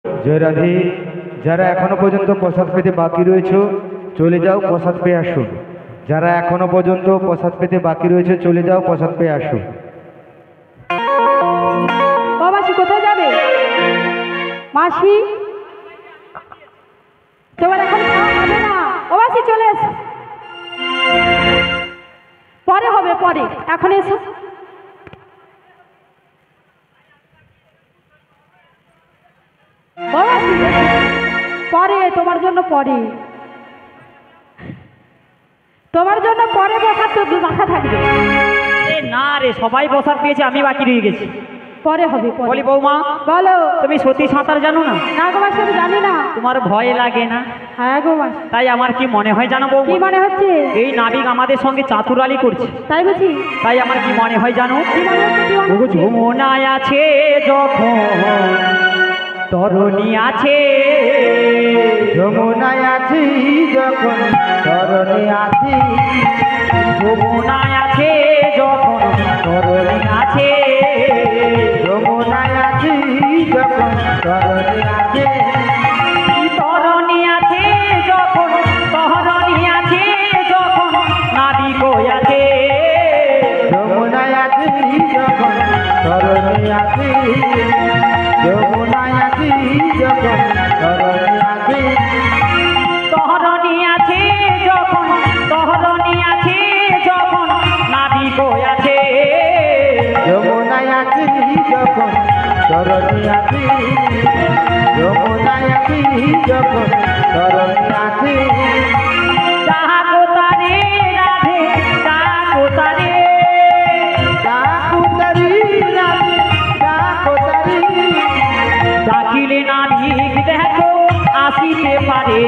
জয় রাধে। যারা এখনো পর্যন্ত প্রসাদ পেতে বাকি রয়েছে চলে যাও, প্রসাদ পেয়ে আসো। যারা এখনো পর্যন্ত প্রসাদ পেতে বাকি রয়েছে চলে যাও, প্রসাদ পেয়ে আসো। ও মাসি কোথায় যাবে? মাসি তোমার এখন খাওয়া হবে না। ও মাসি চলে এসো, পরে হবে, পরে, এখন এসো। ও মাসি পরে, তোমার জন্য পরে, তোমার জন্য পরে বসার তো মাথা থাকবে। না রে, সবাই প্রসাদ পেয়েছে, আমি বাকি রয়ে গেছি। পরে হবে, পরে। বলি বৌমা, বলো। তুমি সত্যি সাঁতার জানো না? না গো মাসি, আমি জানি না। তোমার ভয় লাগে না? হ্যাঁ গো মাসি। তাই আমার কি মনে হয় জানো বৌমা? কি মনে হচ্ছে? এই নাবিক আমাদের সঙ্গে চাতুরালি করছে। তাই বুঝি? তাই আমার কি মনে হয় জানো? কি মনে হচ্ছে? কি মনে হচ্ছে? যমুনায় আছে যখন তরণী আছে, যমুনায় আছি যখন তরণী আছি, যমুনায় আছে যখন তরণী আছে, যমুনায় আছি যখন তরণী আছে, তরণী আছে যখন, তরণী আছে যখন নাবিক আছে, যমুনায় আছি যখন তরণী আছি, যমুনায় আছি যখন তরণী আছি, তরণী আছে যখন, তরণী আছে যখন নাবিক আছে, যমুনায় আছি যখন তরণী আছি, যমুনায় আছি যখন তরণী আছি, ডাকো তারে রাধে, ডাকো তারে, ডাকুতারি রাধে, ডাকুতারি, ডাকিলে নাবিক দেখো আসিতে পারে,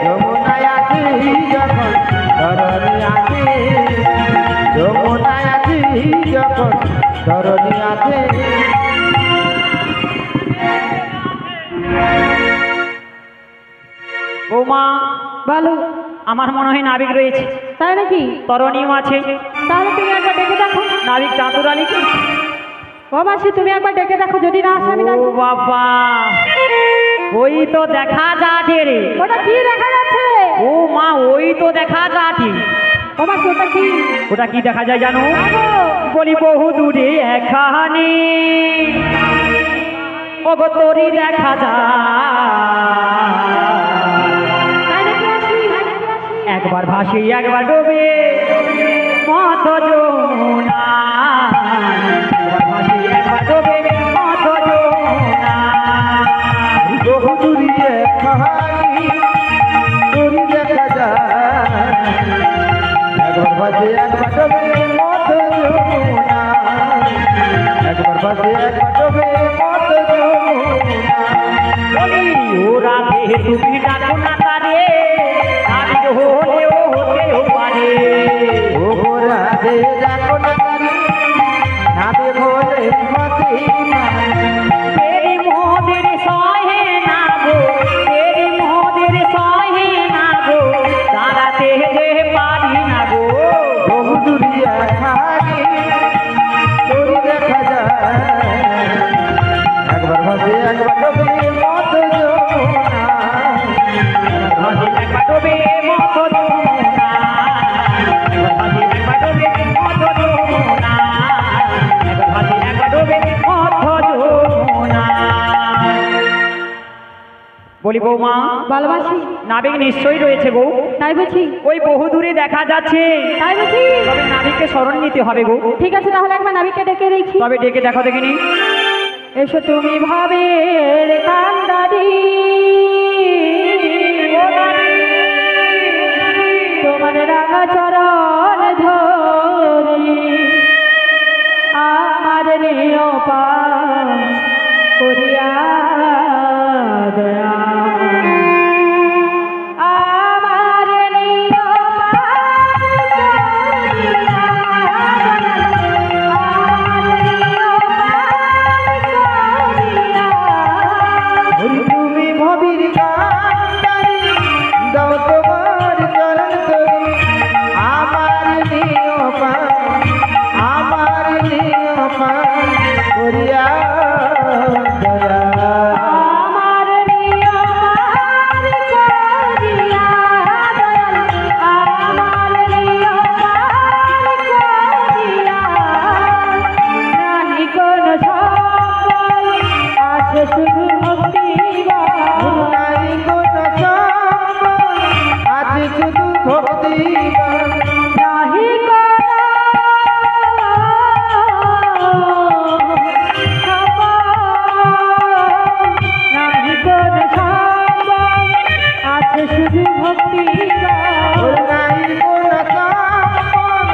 যমুনায় আছি যখন তরণী আছি, যমুনায় আছি যখন তরণী আছে। বৌমা বলো। আমার মনে হয় নাবিক রয়েছে, তাই নাকি? তরণীও আছে, তাহলে তুমি একবার ডেকে দেখো। নাবিক চাতুরালি করছে। ও মাসি তুমি একবার ডেকে দেখো, যদি না আসে আমি ও ডাকবো। বাবা, ওই তো দেখা যাচ্ছে রে। ওটা কি দেখা যাচ্ছে? ও মা, ওই তো দেখা যাচ্ছে। ও মাসি ওটা কি? ওটা কি দেখা যায় জানো? আগো। বলি বহু দূরে এখানে ওগো তোরই দেখা যায়, তাই নাকি মাসি? তাই নাকি মাসি? একবার ভাসি একবার ডোবে মত যমুনা, একবার ভাসি একবার ডোবে মত যমুনা, বহু দূরিয়ে কাহানি দূরি দেখা যায়, একবার বাজে একবার ডোবে মত যমুনা, একবার বাজে একবার ডোবে মত যমুনা, বলি ও রাধে তুমি ডাকো না তারে, নাবিক হলেও হতেও পারে, ও রাধে ডাকো না তারে, নাবে বলে মতি তেরি মোদের সহে না গো, তেরি মোদের সহে না গো, দাঁড়াতে যে পারি না গো, বহু দূরিয়া কাহানি দূরি দেখা যায়, একবার বাজে একবার ডোবে মত যমুনা, ভাসি একবার ডোবে মত যমুনা, একবার ভাসি একবার ডোবে মত যমুনা, একবার ভাসি একবার ডোবে মত যমুনা। বলি বৌমা, বলো মাসি। নাবিক নিশ্চয়ই রয়েছে গো, তাই বুঝি? ওই বহু দূরে দেখা যাচ্ছে, তাই বুঝি? তবে নাবিককে স্মরণ নিতে হবে গো। ঠিক আছে, তাহলে একবার নাবিককে ডেকে দেখি। তবে ডেকে দেখো দেখিনি। এসো তুমি ভাবের কান্দারি, তোমার রাঙা চরণ ধরি, আমার নিয় পান করিয়া দয়া, আমার নিয় পান করিয়া, আমার নিয় পান করিয়া, তুমি ভবির কান্দারি দাও তোমার চরণ তরি, আমার নিয়পান, আমার নিয়পান করিয়া দয়া, ভক্তি গান। ওর নাই কোনো সম্পদ,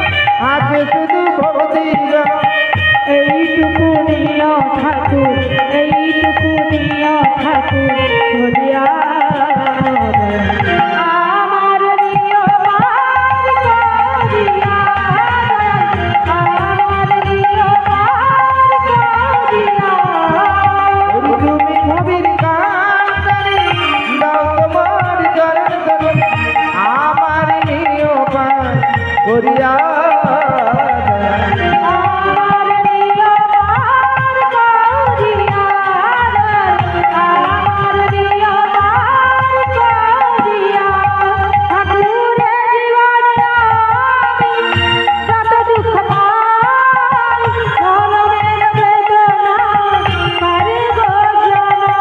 আছে শুধু ভক্তি গান। এইটুকু নিয় ঠাকুর, এইটুকু নিয় ঠাকুর ধরিয়া আমার নিয় পার করিয়া, আমার নিয় পার করিয়া। তুমি ভবির কান্তারি, দাও তোমার চরণ ধরে, আমার নিয়মান করিয়া আমার নিয় পার করিয়া, আমার নিয় পার করিয়া। ঠাকুরের জীবনে আমি যত দুঃখ পাই, মরণের বেদনা পারে গো জানা।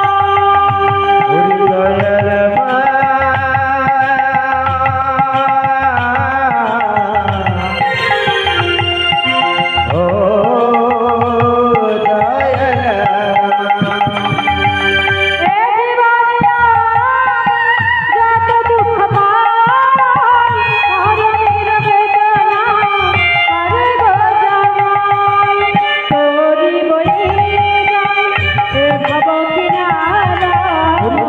হরি দয়াল মা। ও দয়াল মা। এ জীবনে যত দুঃখ পাই, মরণের বেদনা পারে গো জানা। তোরি বই যায় এ ভব কিনারা, হরি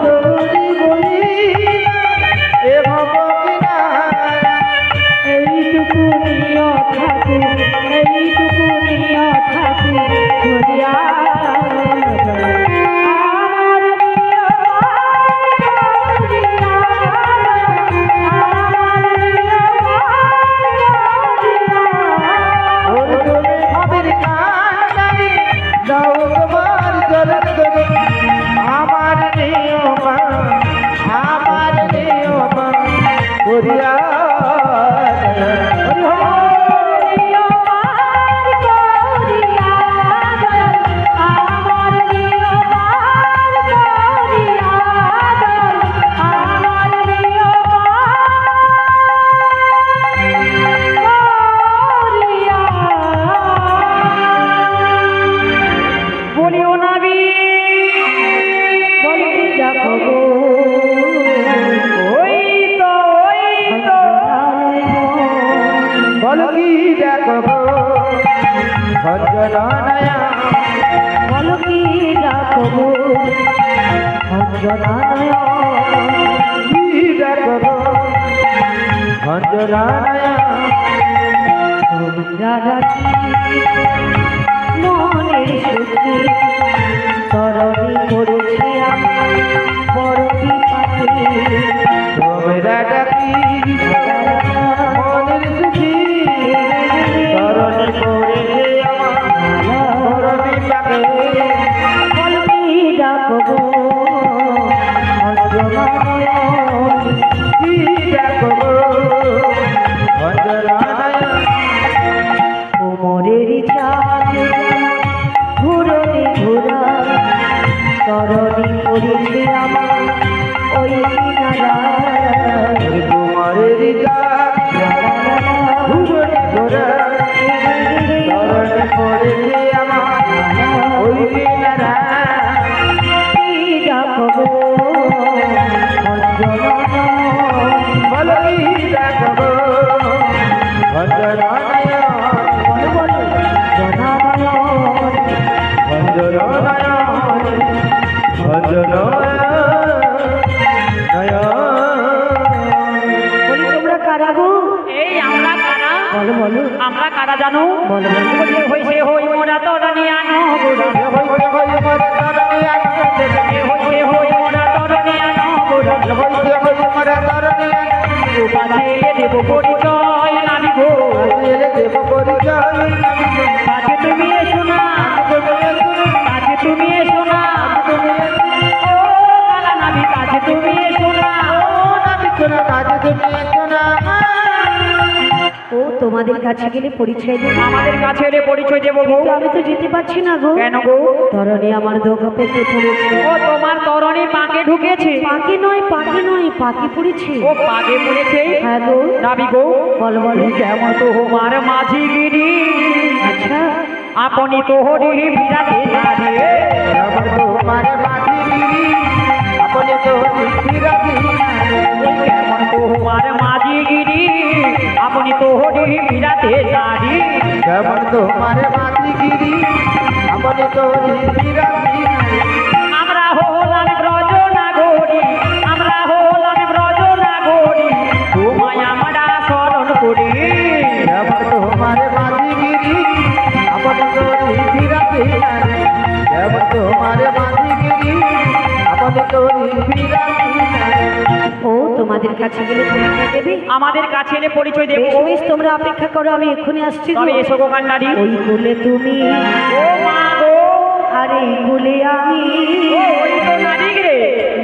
বলি এ ভব কিনারা। এইটুকু নিয় ঠাকুর, এইটুকু নিয় ঠাকুর ধরিয়া আমার নিয় পার করিয়া, আমার নিয় পার করিয়া। ওর তুমি ভবির কান্তারি, দাও তোমার চরণ ধরে, আমার নিয়মান, আমার নিয়মান করিয়া বলিও নাবি বলি দেখো গো, ওই তো বল কি দেখব ভঞ্জনায়া, বলো কি দেখো গো, ভঞ্জনালয় কি দেখব ভঞ্জনায়া। তোমরা রাখি মনের সুখী, তরণী করেছি আমার বড় কি পাখি। তোমরা ডাকি মনের সুখী, তরণ করেছে আমার বড় বিপাকে। বলো কি ডাকো গো, ভঞ্জনালয় কি দেখব ভঞ্জনায়া। কোমরের চাঁদ ঘুরনি ঘুরা, তরণী করেছি আমার ওই কিনারায়। কুমারের ডাক ভুবনে ঘোরা, তরণ করেছে আমার ওই কিনারা। কি ডাকো গো, ভঞ্জনালয় বল কি দেখব ভঞ্জনায়া, বলো বলো জনালয়। ভঞ্জনায়া, ভঞ্জনায়া। বলি তোমরা কারা গো? এই আমরা কারা? বলো বলো আমরা কারা জানো? বলো বলো। বলি হইছে হই মোরা তরণী আনো গোরা, হইতে হই মরে তরণী আনো, হইছে হই মোরা তরণী আনো গোরা। হইতে হই মরে তরণী আনো। পাছে দেব পরিচয় নাবি গো, দেব পরিচয় নামিব। পাছে তুমি এসো না, পাছে তুমি এসো না, ও কালা নাবি কাছে তুমি এসো না। ও তোমাদের কাছে গেলে পরিচয় দেবো। আমাদের কাছে এলে পরিচয় দেবো গো। কিন্তু আমি তো যেতে পারছি না গো। কেন গো? তরণী আমার ধোকা পেতে পড়েছে। ও তোমার তরণী পাকে ঢুকেছে। পাখি নয় পাখি নয় পাখি পড়েছে। ও পাকে পড়েছে। হ্যাঁ গো। নাবি গো, বলো বলো। কেমন তোমার মাঝি গিরি, আচ্ছা আপনি তো হরি বিরাটে নারে। তোমার মাঝি আপনি তো কেমন তোমার বাঁধিগিরি আপনি তোরি বিরাটি নারী। আমরা হলাম ব্রজ নাগরী, আমরা হলাম ব্রজ নাগরী, তোমায় আমরা স্মরণ করি। এবার তোমার বাঁধিগিরি আপনি তোরি বিরাটি নারী। এবার তোমার বাঁধিগিরি আপনি তোরি বিরাটি নারী। ও তোমাদের কাছে গেলে পরিচয় দেবে? আমাদের কাছে এলে পরিচয় দেবো। বেশ তোমরা অপেক্ষা করো, আমি এক্ষুনি আসছি গো। তবে এসো গো কান্নারি। ওই কোলে তুমি ও মা গো, আর এই কোলে আমি, ওই তো নারী রে।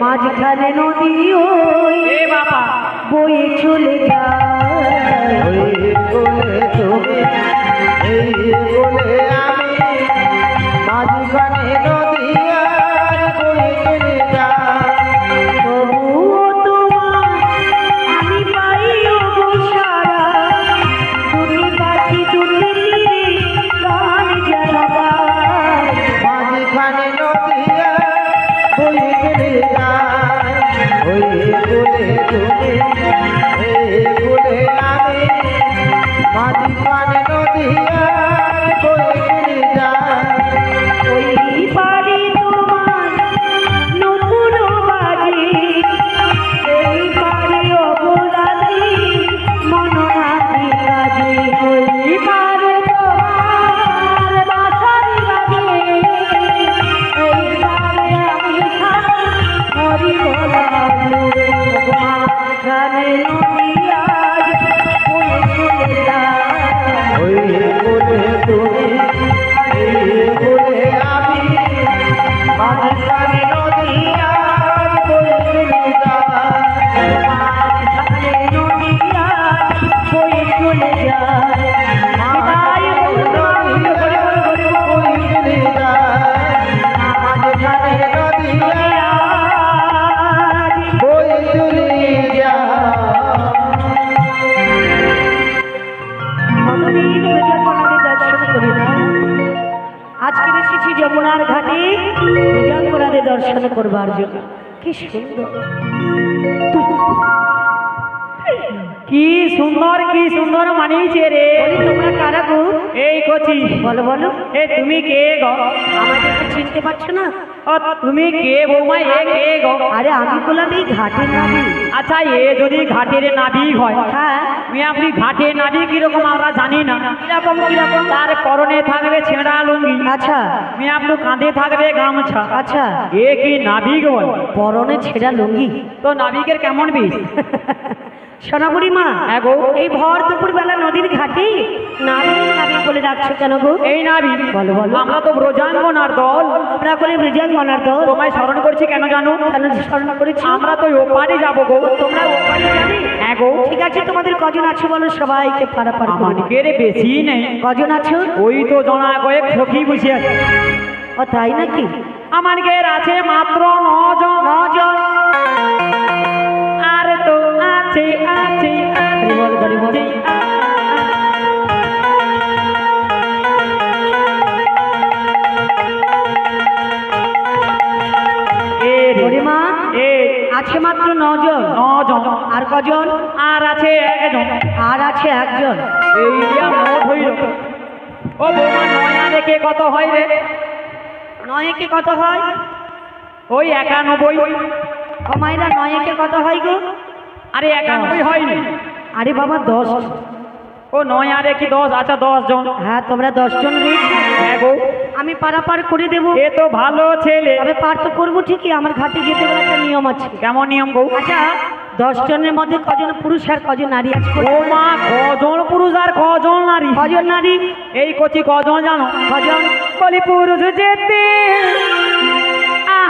মাঝখানে নদী ওই এ বাবা, বয়ে চলে যায়। ওই কোলে তুমি এই কোলে আমি মাঝখানে নদী আর বয়ে চলে যায়। তবুও তোমার আমি পাইও গো সারা, দুটি পাখি দুটি তীরে গান যারা গায়। মাঝখানে নদী আর বয়ে চলে যায়। ওই কোলে তুমি এই কোলে আমি মাঝখানে নদী আর বয়ে চলে যায়। ওই বাড়ি তোমার নতুন বাজি, এই বাড়ি অপরাধী মনোরাধী কাজে। ওই বাড়ি তোমার বাসারি বাজে, এই বাড়ি আমি হরি বলাবো। মাঝখানে নদী আজ বয়ে চলে যায়। ওই কোলে তুমি এই কোলে আমি মাঝখানে নদী আর বয়ে চলে যায়। মাঝখানে নদী আজ বয়ে চলে যায়। বিদায় বন্ধু, বয়ে চলে যায়। মাঝখানে নদী আজ বয়ে চলে যায়। কতদিন প্রজাপনাদের দর্শন করি না, আজকের এসেছি যমুনার ঘাটে প্রজাপনাদের দর্শন করবার জন্য। কি সুন্দর, কি সুন্দর মানিয়েছে রে। বলি তোমরা কারা গো? এই কচি, বলো বলো, এ তুমি কে গো? আমাদেরকে চিনতে পারছো না? ও তুমি কে বৌমা, এ কে গো? আরে আমি বললাম এই ঘাটের নাবি। আচ্ছা, এ যদি ঘাটের নাবি হয়, হ্যাঁ, আপনি ঘাটের নাবি কিরকম আমরা জানি না। কিরকম কিরকম? তার পরনে থাকবে ছেঁড়া লুঙ্গি, আচ্ছা আপনি কাঁধে থাকবে গামছা। আচ্ছা, এ কি নাবিক বল? পরনে ছেঁড়া লুঙ্গি। তো নাবিকের কেমন বিষ? সোনাপুরি মা, হ্যাঁ গো। এই ভর দুপুর বেলা নদীর ঘাটে নাবি নাবি বলে ডাকছো কেন গো? এই নাবি, বলো বলো। আমরা তো ব্রজাঙ্গনার দল, আমরা বলে মৃজাঙ্গনার দল। তোমায় স্মরণ করছি কেন জানো? কেন স্মরণ করেছি? আমরা তো ওপারে যাবো গো। তোমরা ওপারে যাবে? হ্যাঁ গো। ঠিক আছে, তোমাদের কজন আছো বলো, সবাইকে পারাপার করবো। আমাদের বেশি নেই, কজন আছো? ওই তো জনা কয়েক সখী বসে আছে। ও তাই নাকি? আমাদের আছে মাত্র 9 জন। 9 জন। আর তো আছে আছে হরি বল, হরি বল। হরি মা, আছে মাত্র 9 জন। 9 জন। আর কজন? আর আছে 1 জন। আর আছে 1 জন। এই দিয়া মোট হইল। ও বৌমা, 9 রেখে কত হয় রে? 9 একে কত হয়? ওই 91। ও মাইরা, 9 একে কত হয় গো? আরে 91 হয়নি। আরে বাবা 10। ও 9 আর 1 10, আচ্ছা 10 জন। হ্যাঁ, তোমরা 10 জন রয়েছে। হ্যাঁ গো। আমি পারাপার করে দেবো। এ তো ভালো ছেলে। তবে পার তো করবো ঠিকই, আমার ঘাটে যেতে গেলে একটা নিয়ম আছে। কেমন নিয়ম গো? আচ্ছা, 10 জনের মধ্যে কজন পুরুষ আর কজন নারী আছে? ও মা, কজন পুরুষ আর কজন নারী? কজন নারী? এই কচি কজন জানো? কজন? বলি পুরুষ যেতে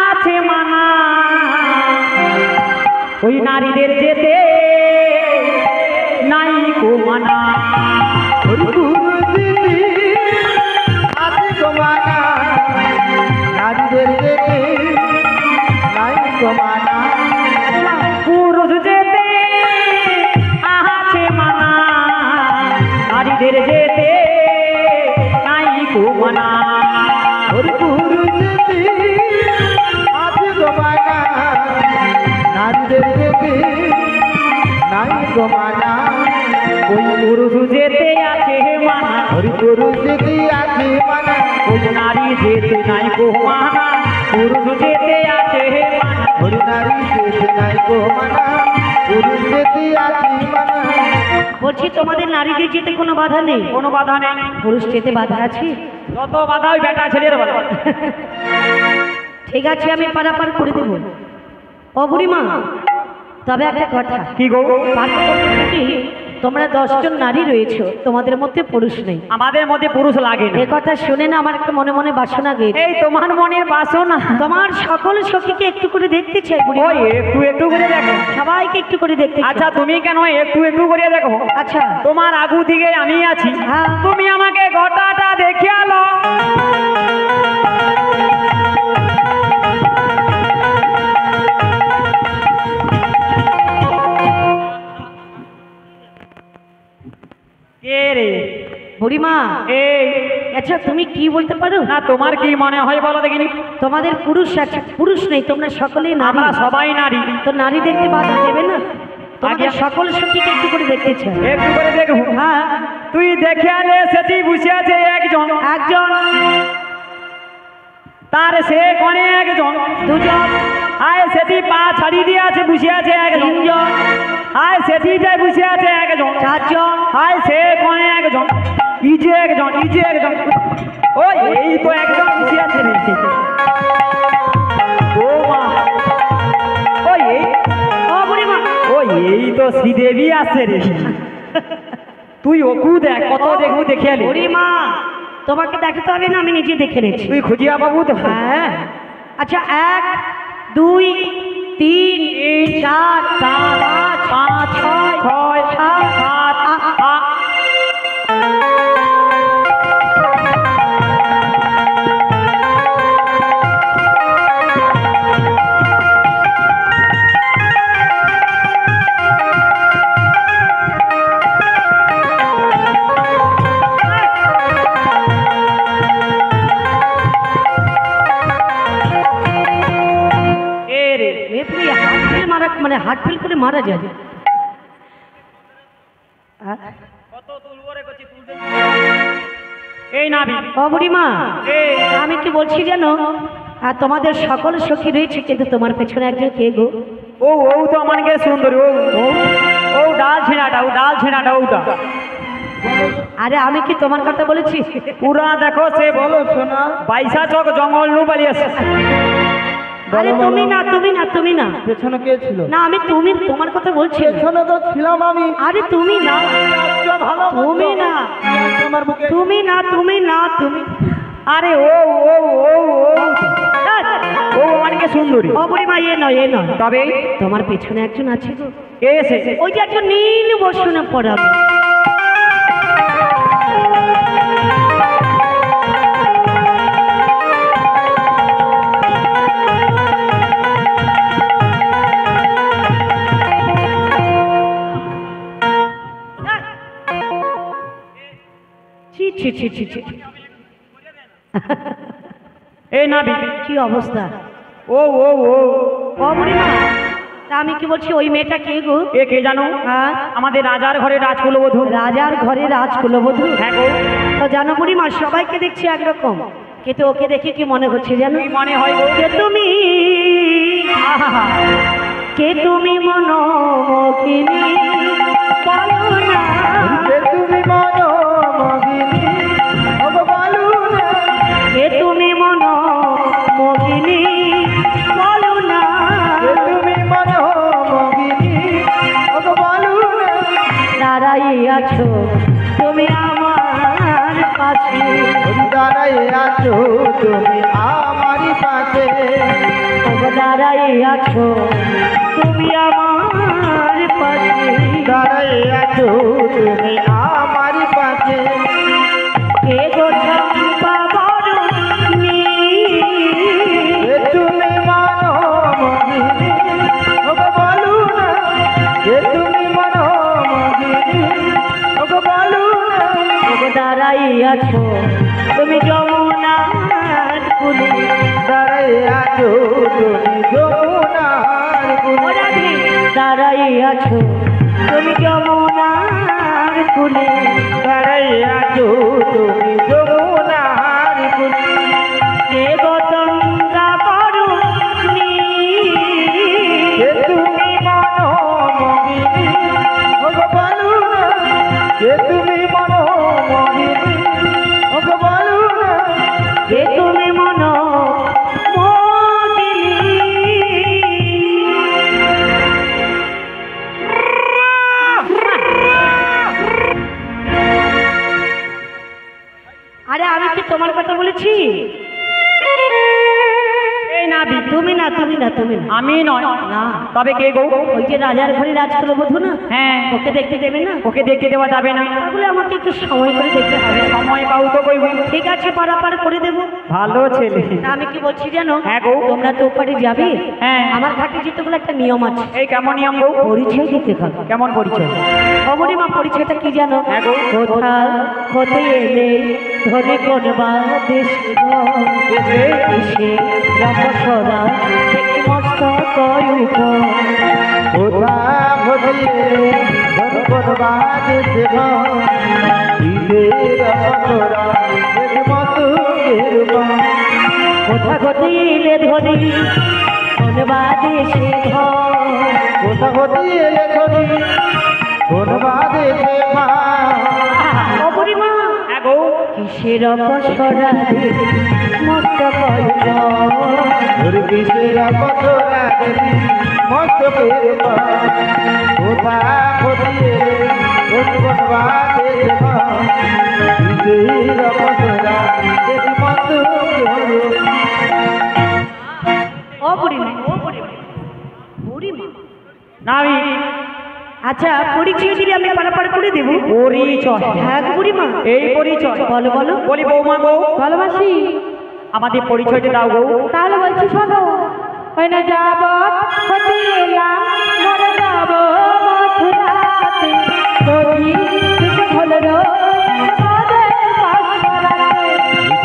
আছে মানা, ওই নারীদের যেতে নাই কো মানা। আদি কমানা নারীদের যেতে নাই কমানা। পুরুষ যেতে আছে মানা, নারীদের যেতে নাই কো মানা। পুরুষ যেতে আদি কমানা নারীদের যেতে নাই কমানা। ওই পুরুষ যেতে আছে মানা, পুরুষ যেতে আছে মানা ওই নারী যেতে নাই গো মানা পুরুষ যেতে আছে মানা ওই নারী যেতে নাই গো মানা পুরুষ যেতে আছে মানা বলছি তোমাদের নারীদের যেতে কোনো বাধা নেই, কোনো বাধা নেই। পুরুষ যেতে বাধা আছে? যত বাধা ওই বেটা ছেলের বাধা। ঠিক আছে, আমি পারাপার করে দেব। ও বুড়িমা, তবে একটা কথা, কি গো? তোমরা 10 জন নারী রয়েছো, তোমাদের মধ্যে পুরুষ নেই। আমাদের মধ্যে পুরুষ লাগে না। এ কথা শুনে না আমার একটা মনে মনে বাসনা গেছে। এই তোমার মনের বাসনা তোমার সকল সখীকে একটু করে দেখতে চাই বুড়িমা। ওই একটু একটু করে দেখো। সবাইকে একটু করে দেখতে চাই। আচ্ছা তুমি কেন একটু একটু করে দেখো? আচ্ছা, তোমার আগু দিকে আমি আছি, হ্যাঁ। তুমি আমাকে গোটাটা দেখে আলো। কে রে? বুড়িমা, এই আচ্ছা তুমি কি বলতে পারো? না তোমার কি মনে হয় বলো দেখিনি? তোমাদের পুরুষ আছে, পুরুষ নেই, তোমরা সকলেই নারী। আমরা সবাই নারী। তো নারী দেখতে বাধা দেবে না? তোমাদের আগে- সকল সখীকে একটু করে দেখতে চাই। একটু করে দেখো। হ্যাঁ, তুই দেখে আলে সেটি বসে আছে একজন, একজন, তার সে কোণে একজন, দুজন, আয় সেটি পা ছাড়িয়ে দিয়ে আছে বসে আছে একজন, তিনজন, আয় সেটিটাই বসে আছে একজন, চারজন, আয় সে কোণে একজন, ইজে একজন, ইজে একজন। ওই এই তো একজন বসে আছে রে। ও মা, ওই এই, ও বুড়িমা, ওই এই তো শ্রীদেবী আছে রে। তুই ওকু দেখ, কত দেখবো দেখে আলে। বুড়িমা, তোমাকে দেখাতে হবে না, আমি নিজে দেখে নিয়েছি। তুই খুঁজিয়া বাবু তো। হ্যাঁ, আচ্ছা 1 2 3 4 5 6 ছয়, সাত, আট। এ রে, এমনি হার্ট ফেল মারা, মানে হার্ট ফেল করে মারা যায়। কত তুলবো রে কচি, তুলতে। এই নাবি, ও বুড়িমা, এই আমি কি বলছি জানো, আর তোমাদের সকল সখী রয়েছে, কিন্তু তোমার পেছনে একজন কে গো? ও ও তো আমাকে সুন্দরী, ও ও ও ডাল ছেঁড়াটা, ও ডাল ছেঁড়াটা ওটা। আরে আমি কি তোমার কথা বলেছি? পুরা দেখো সে বলো শোনা বাইশা চক জঙ্গল নু পালিয়ে আসে। আরে তুমি না, তুমি না, তুমি না, পেছনে কে ছিল? না আমি তুমি, তোমার কথা বলছি না। পেছনে তো ছিলাম আমি। আরে তুমি না, আচ্ছা, ভালো তুমি না, আমার বুকে তুমি না, তুমি না, তুমি। আরে ও ও ও ও ও আমাকে সুন্দরী। ও বুড়িমা, এ নয়, এ নয়, তবে তোমার পেছনে একজন আছে গো। এসে ওই যে একজন নীল বসনে পড়াবে। ছি ছি ছি ছি ছি, এই নাবি, কি অবস্থা! ও ও ও ও বুড়িমা, তা আমি কি বলছি, ওই মেয়েটা কে গো? এ কে জানো? হ্যাঁ, আমাদের রাজার ঘরে রাজকুলবধূ। রাজার ঘরে রাজকুলবধূ। হ্যাঁ গো। তো জানো বুড়িমা, সবাইকে দেখছি একরকম, কিন্তু ওকে দেখে কি মনে হচ্ছে জানো? কি মনে হয় গো? কে তুমি, আহা, কে তুমি মনোমোহিনী, বলো না। যে তুমি মনোমোহিনী ওগো বলো না কে তুমি মনোমোহিনী, বলো না। যে তুমি মনোমোহিনী ওগো বলো না দাঁড়াই আছো তুমি আমার পাশে, দাঁড়াই আছো তুমি আমারই পাশে ওগো দাঁড়াই আছো তুমি আমার পাশে। দাঁড়াই আছো তুমি আমারই পাশে কে গো চম্পা বরণী, যে তুমি মনোমোহিনী ওগো বলো না যে তুমি মনোমোহিনী ওগো বলো না ওগো দাঁড়াই আছো তুমি যমুনার কূলে, দাঁড়াই আছো তুমি যমুনার ও কূলে রাধে, দাঁড়াই আছো তুমি যমুনার কুলে বেড়াইয়া তুমি যমুনার কুলে কে গতঙ্গা করুণী কে তুমি মনোমোহিনী ওগো বলো না কে তুমি মনোমোহিনী ওগো বলো না কে তুমি মন আরে আমি কি তোমার কথা বলেছি? এই নাবি তুমি না তুমি না তুমি না আমি নয় না তবে কে গো ওই যে রাজার ঘরে রাজকুলবধূ না, হ্যাঁ ওকে দেখতে দেবে না? ওকে দেখতে দেওয়া যাবে না তাহলে আমাকে একটু সময় করে দেখতে হবে। সময় পাও তো কই ঠিক আছে, পারাপার করে দেবো। ভালো ছেলে তা আমি কি বলছি জানো, হ্যাঁ গো। তোমরা তো ওপারে যাবে, হ্যাঁ আমার ঘাটে যেতে বলে একটা নিয়ম আছে, এই কেমন নিয়ম গো পরিচয় দিতে হবে। কেমন পরিচয় অবনীমা পরিচয়টা কি জানো? হ্যাঁ গো। কোথা হতে এলে ধরে কোনবা দেশ এসে রমসরা থেকে মস্ত কয়ুপ কোথা ভজিয়ে ধনবাদ দেব ঈদের মতরা এক মত গেরবা কোথা হতে এলে ধরি কোনবা দেশে ঘর কোথা ভজিয়ে ধনি ধনবাদ দেব অবনীমা হ্যাঁ গো কিসের অপসরা মস্ত কয়ুপ ধরে কিসের মতরা দেবী মত গেরবা কোথা ভজিয়ে ধনবাদ দেব ঈদের মতরা এক মত গেরবা বুড়িমা নাবি আচ্ছা, পরিচয় দিলে আমি পারাপার করে দেবো। পরিচয় হ্যাঁ গো বুড়িমা, এই পরিচয় বলো বলো। বলি বৌমা গো ভালোবাসি, আমাদের পরিচয়টা দাও গো তাহলে বলছি শোনো। ওই না যাব হতে এলাম মরে যাব মথুরাতে যদি কিছু হলো রো আমাদের পাশরাতে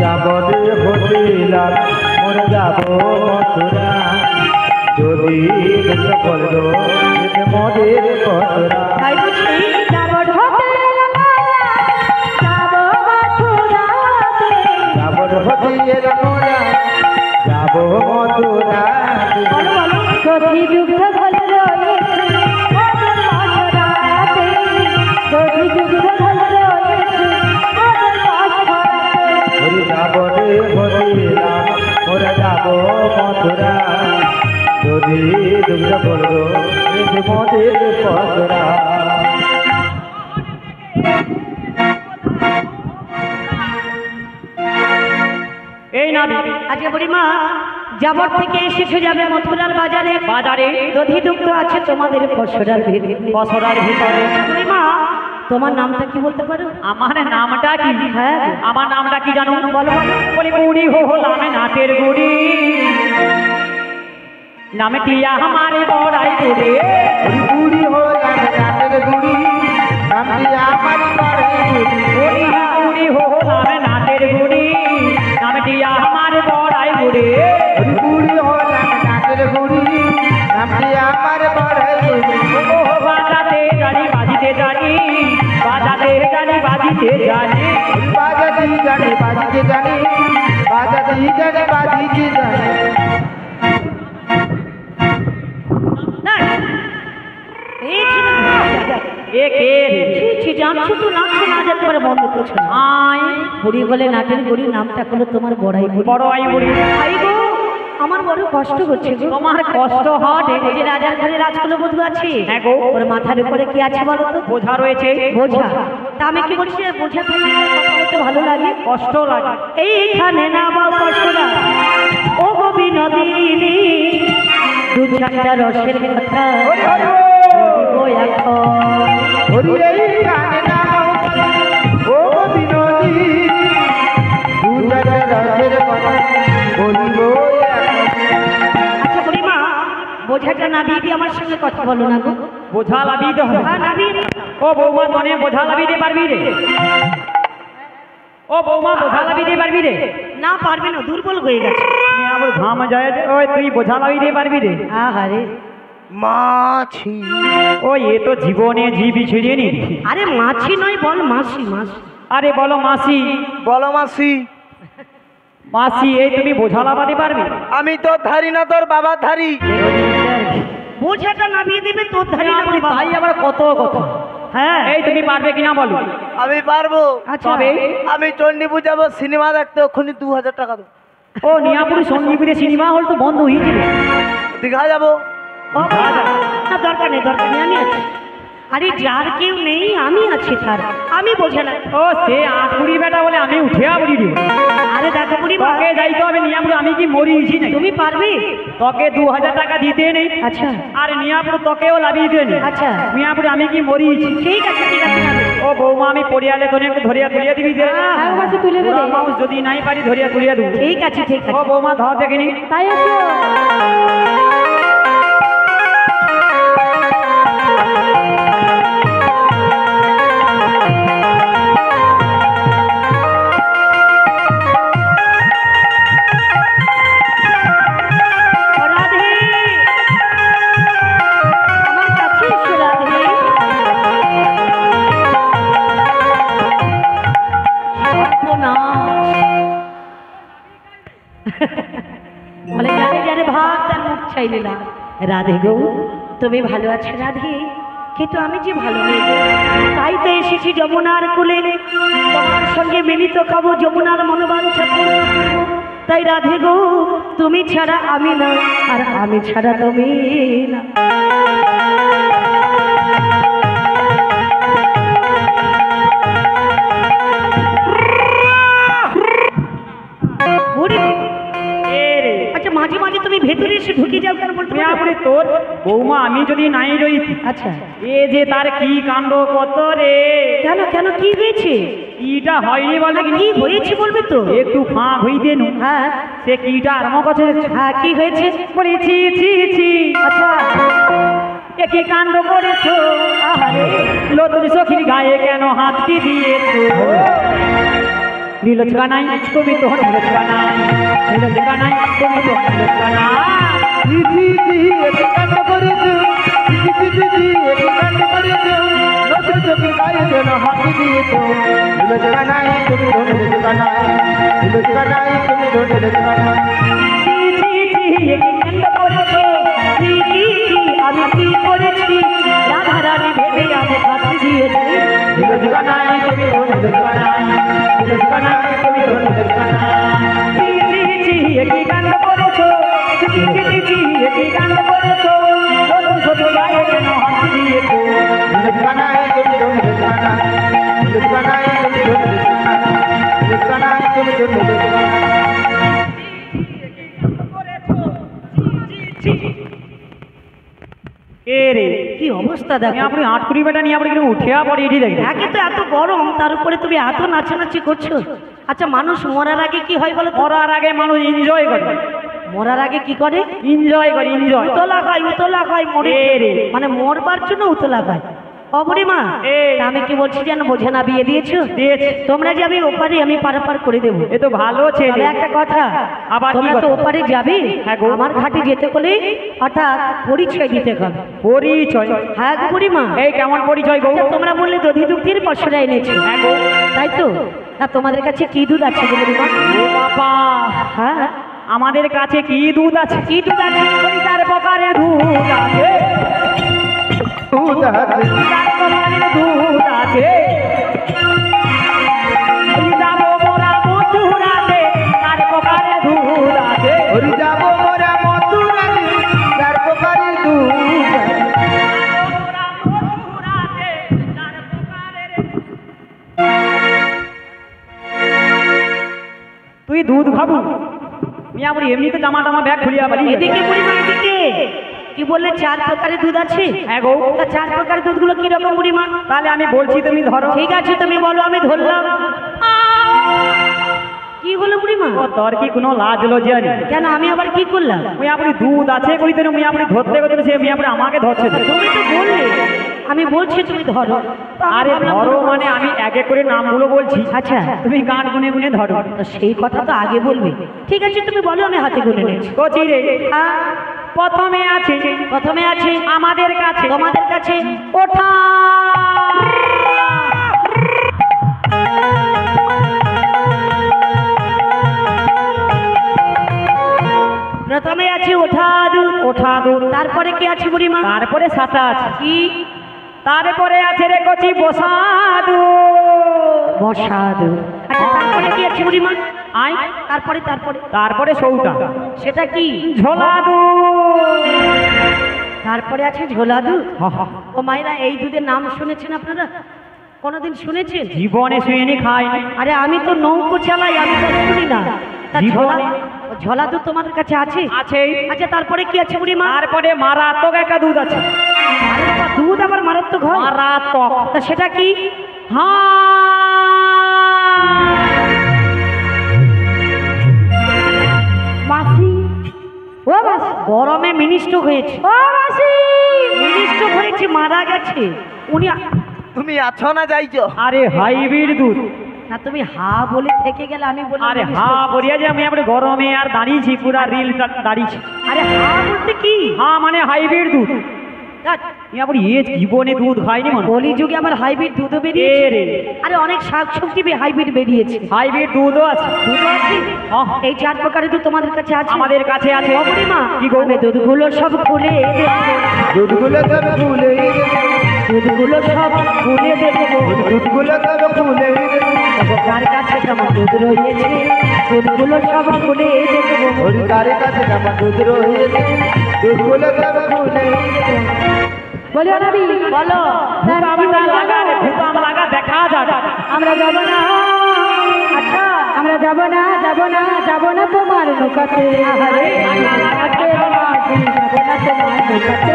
যাব রে হতিলাম মরে যাব মথুরা যদি দেখতে বললো মদের কতরা তাই বুঝি যাব হতে এলাম যাব মথুরাতে যাব হতিয়ে মোরা যাব মথুরা বলো বলো। যদি যুদ্ধ হলো রয়েছে আমাদের পাশরাতে যদি যুদ্ধ হলো রয়েছে আমাদের পাশরাতে ওরে যাব রে হতিলাম মরে যাব মথুরা যদি দেখতে বললো মদের কতরা এই না আজকে বুড়িমা যাবর থেকে এসেছে যাবে মথুরার বাজারে, বাজারে দধিদুগ্ধ আছে তোমাদের পশরার ভিতরে। বছরার ভিতরে বুড়িমা তোমার নামটা কি বলতে পারো? আমার নামটা কি হ্যাঁ আমার নামটা কি জানো বলো বলো। বলি বুড়ি হলাম নাটের গুড়ি নামে টিয়া আমারে বড়াই গুড়ি বুড়ি হলাম নাটের গুড়ি নামে আমার বড়াই গুড়ি বুড়ি হলাম নাটের গুড়ি নামে টিয়া আমার বড়াই গুড়ি বুড়ি হলাম নাটের গুড়ি নামে আমার বড়াই গুড়ি ও বাজাতে জানি বাজিতে জানি বাজাতে জানি বাজিতে জানি বাজাতে জানি বাজিতে জানি বাজাতে জানি বাজিতে জানি এই ছিল এ কে রে ছি, জানছো তো নাচছো না যেতে পারে বন্ধ করছো না। আই বুড়ি বলে নাটের বুড়ি নামটা হলো তোমার বড়াই বুড়ি। বড় আই বুড়ি আই গো আমার বড় কষ্ট হচ্ছে গো। তোমার কষ্ট হবে ওই যে রাজার ঘরে রাজকুলবধূ আছে, হ্যাঁ গো ওর মাথার উপরে কি আছে বলো তো? বোঝা রয়েছে বোঝা। তা আমি কি বলছি, বোঝা থেকে কথা বলতে ভালো লাগে, কষ্ট লাগে এইখানে না বাসরা ও গো বিনোদিনী দু চারটা রসের কথা বলবো এখন। হরি এই গানে নাও ও বিনোদী দুজারে রসের কথা বলিব আচ্ছা বুড়িমা, বোঝাটা না দিয়ে আমার সঙ্গে কথা বলো না গো। বোঝা লাবি তো হ্যাঁ না দিয়ে ও বৌমা তনে বোঝা লাবি দে পারবি রে ও বৌমা বোঝা লাবি দে পারবি রে না পারবে না, দুর্বল হয়ে গেছে। আমার ঘাম যায় যে ওই তুই বোঝা লাবি দে পারবি রে আহারে মাছি। ও এ তো জীবনে জিবি ছিঁড়ে নি। আরে মাছি নয়, বল মাসি মাসি। আরে বলো মাসি। বলো মাসি। মাসি এই তুমি বোঝা লাগাতে পারবে? আমি তো ধারি না, তোর বাবা ধারি। বোঝাটা নামিয়ে দেবে তোর ধারি না আপনি তাই আবার কত কথা। হ্যাঁ এই তুমি পারবে কিনা বলো। আমি পারবো। আচ্ছা তবে আমি চণ্ডীপুর যাবো সিনেমা দেখতে, ওখানে 2000 টাকা দেবো। ও নিয়াপুরি সঞ্জীবনী সিনেমা হল তো বন্ধ হয়েছিল। দীঘা যাবো। ও, না দরকার নেই দরকার নেই, আমি আছি। আরে যার কেউ নেই আমি আছি, তার আমি বোঝে না। ও সে আটকুড়ি বেটা বলে আমি উঠে আপনি দিব। আরে দেখো বুড়িমা, তোকে যাইতে হবে নিয়াপুর, আমি কি মরিয়েছি না? তুমি পারবে? তোকে 2000 টাকা দিতে নেই। আচ্ছা আর নিয়াপুর তোকেও লাভিয়ে দিতে নেই। আচ্ছা নিয়াপুর আমি কি মরিয়েছি? ঠিক আছে ঠিক আছে যাবে। ও বৌমা আমি পড়িয়ালে তোনে একটু ধরিয়া তুলিয়া দিবি দে। হ্যাঁ, মাসি তুলে দেবে। পুরা মাউস যদি নাই পারি ধরিয়া তুলিয়া দেবো। ঠিক আছে ঠিক ও আছে। বৌমা ধর দেখিনি। তাই আছো? রাধে, আমার কাছে এসো রাধে। বলে যারে যারে ভাত তার মুখ চাইলে না। রাধে গো, তুমি ভালো আছো রাধে? কিন্তু আমি যে ভালো নেই গো। তাই তো এসেছি যমুনার কোলে, তোমার সঙ্গে মিলিত খাবো, যমুনার মনোবাঞ্ছা পূরণ করবো। তাই রাধে গো, তুমি ছাড়া আমি না, আর আমি ছাড়া তুমি না। বুড়ি, এ রে আচ্ছা মাঝে মাঝে তুমি ভেতরে এসে ঢুকে যাও কেন বলতে পারো? নিয়াপুরি তোর বৌমা আমি যদি নাই রইছি, আচ্ছা এ যে তার কি কাণ্ড কত রে। কেন কেন কি হয়েছে? কিটা হয়নি বলে কি হয়েছে বলবে তো? একটু ফাঁক হইতে নু। হ্যাঁ সে কিটা আরম্ভ করছে। হ্যাঁ কি হয়েছে? বলি ছি ছি ছি, আচ্ছা এ কি কাণ্ড করেছো। আহারে লতুর সখীর গায়ে কেন হাতটি দিয়েছো। নীলচকা নাই তুমি তো নীলচকা নাই, নীলচকা নাই তুমি তো নীলচকা নাই। ছি ছি ছি, এ কি কাণ্ড করেছো। কি কি কি আমি কি করেছি? রাধা রানী ভেবে আমি হাত দিয়েছি। নীলচকা নাই তুমি তো নীলচকা নাই, নীলচকা নাই তুমি তো নীলচকা নাই। ছি ছি ছি, এ কি কাণ্ড করেছো। ছি ছি ছি ছি, এ কি কাণ্ড করেছো। লতুর সখীর গায়ে কেন হাত দিয়েছো। নীলচকা নাই তুমি তো নীলচকা নাই, নীলচকা নাই তুমি তো নীলচকা নাই, নীলচকা নাই তুমি তো নীলচকা নাই। এ রে কি অবস্থা দেখো। আপনি আটকুড়ি বেটা নিয়ে আপনি কিন্তু উঠে পড়ে এটি দেখেন। একে তো এত গরম, তার উপরে তুমি এত নাচানাচি করছো। আচ্ছা মানুষ মরার আগে কি হয় বলো তো? মরার আগে মানুষ এনজয় করে, মরার আগে কি করে? এনজয় করে, এনজয়। উতলা খায় মরে। এ রে। মানে মরবার জন্য উতলা খায়। অবরে মা, এই। আমি কি বলছি যেন বোঝে না, বিয়ে দিয়েছো? দিয়েছে। তোমরা যাবে ওপারে, আমি পারাপার করে দেবো। এ তো ভালো তবে ছেলে। একটা কথা, আবার কি তোমরা তো কথা? ওপারে যাবে, হ্যাঁ গো। আমার ঘাটে যেতে হলে অর্থাৎ পরিচয় দিতে হবে। পরিচয়? হ্যাঁ গো বুড়িমা। এই কেমন পরিচয় গো? আচ্ছা, তোমরা বললে দধি দুগ্ধের পশরা এনেছো, হ্যাঁ গো। তাই তো? তা তোমাদের কাছে কি দুধ আছে গো বুড়িমা? ও বাবা, হ্যাঁ আমাদের কাছে কি দুধ আছে? কি দুধ আছে? ওই চার প্রকারের দুধ আছে, চার প্রকারের দুধ আছে। ওই যাবো মোরা মথুরাতে, চার প্রকারের দুধ আছে। যাবো মোরা মথুরাতে, চার প্রকারের দুধ। মোরা মথুরাতে, চার প্রকারের। তুই দুধ খাবো? মিয়া বলি এমনিতে জামা টামা ব্যাগ খুলিয়া পারি। এদিকে বুড়িমা, এদিকে। কি বললে 4 প্রকারের দুধ আছে? হ্যাঁ গো। তা 4 প্রকারের দুধগুলো কি রকম বুড়িমা? তাহলে আমি বলছি তুমি ধরো। ঠিক আছে তুমি বলো, আমি ধরলাম। কি হলো বুড়িমা? ও তোর কি কোনো লাজ লজ্জা নেই? কেন আমি আবার কি করলাম? মুই আপনি দুধ আছে কইতে না, মুই আপনি ধরতে কইতে সে মুই আপনি আমাকে ধরছে না। তুমি তো বললে, আমি বলছি তুমি ধরো। তো আমি আরে ভাবলাম ধরো তুমি মানে আমি এক এক করে নামগুলো বলছি, আচ্ছা তুমি গান গুনে গুনে ধরো। তো সেই কথা তো আগে বলবে। ঠিক আছে তুমি বলো, আমি হাতে গুনে নিচ্ছি। কচি রে প্রথমে আছে আমাদের কাছে তোমাদের কাছে ওঠা প্রথমে আছে ওঠা দুধ তারপরে কি আছে বুড়িমা তারপরে সাটা আছে কি তারপরে আছে রে কচি বসাদু বসা দুধ আচ্ছা তারপরে কি আছে বুড়িমা আই তারপরে তারপরে সৌটা সেটা কি ঝোলা দু তারপরে আছে ঝোলা দুধ ও মায়েরা এই দুধের নাম শুনেছেন আপনারা কোনোদিন শুনেছেন জীবনে শুয়েনি খাইনি আরে আমি তো নৌকো চালাই আমি তো শুনি না তা জীবনে? ঝোলা দুধ তোমাদের কাছে আছে আছে আচ্ছা তারপরে কি আছে বুড়িমা তারপরে মারাত্মক একটা দুধ আছে আরে বাবা, দুধ আবার মারাত্মক হয় মারাত্মক তা সেটা কি মাসি ও মাসি গরমে মিনিস্ট হয়েছে ও মাসি মিনিস্ট হয়েছে মারা গেছে উনি তুমি আছো না যাইছো? আরে হাইব্রিড দুধ না তুমি হা বলে থেকে গেলে আমি বলি আরে হ্যাঁ বলিয়া যে আমি આપણે গরমে আর দাঁড়িয়েছি পুরা রিল দাঁড়িয়েছি আরে হা বলতে কি হ্যাঁ মানে হাইব্রিড দুধ আপনি এ জীবনে দুধ খাইনি মনে কলি যুগে আবার হাইব্রিড দুধও বেরিয়েছে রে আরে অনেক শাকসবজি হাইব্রিড বেরিয়েছে হাইব্রিড দুধও আছে দুধ আছে এই 4 প্রকারের দুধ তোমাদের কাছে আছে আমাদের কাছে আছে মা কি গো? আমি দুধগুলো সব খুলে দুধগুলো সব খুলে দুধগুলো সব খুলে দেবো দুধগুলো সব খুলে কার কাছে কেমন দুধ রয়েছে দুধগুলো সব খুলে দেবো হরিকারের কাছে আমার দুধ রয়েছে দুধগুলো সব খুলে বলো নবী বলো ভুতামটা লাগা রে ভুতাম লাগা দেখা যাক আমরা যাব না আচ্ছা আমরা যাব না তোমার নৌকাতে আহারে যাব না তোমার নৌকাতে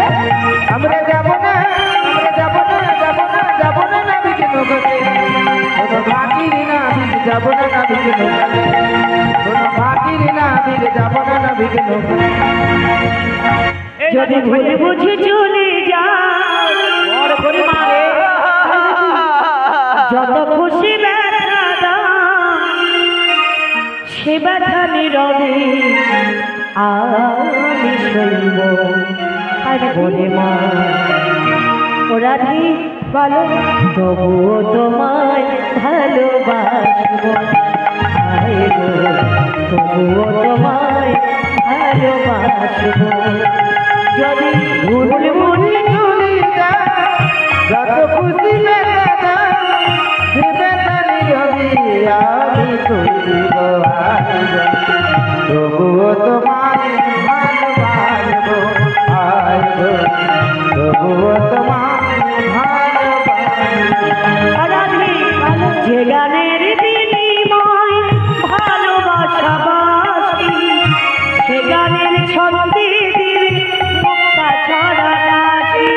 আমরা যাব না নাবিকে নৌকাতে কোনো ভাটির নাবিক যাব না নাবিকে নৌকাতে কোনো ভাটির নাবিক যাব না নাবিকে নৌকাতে যদি ভুল বুঝে চলে যাও বড় করে মারে যত খুশি ব্যথা দাও সে ব্যথা নীরবে আমি সইব আর বলে মা ও রাধি বলো তবুও তোমায় ভালোবাসব হায় গো তবুও তোমায় ভালোবাসব যদি ভুল বুঝে চলে যায় যত খুশি বেদনা সে বেদনা হবে আমি সইব তবুও তোমায় ভালোবাসবো আইগো তবুও তোমায় ভালোবাসবো যে গানের বিনিময় ভালোবাসাবাসি সে গানের ছন্দে দিলে মুক্তা ছড়া কাশি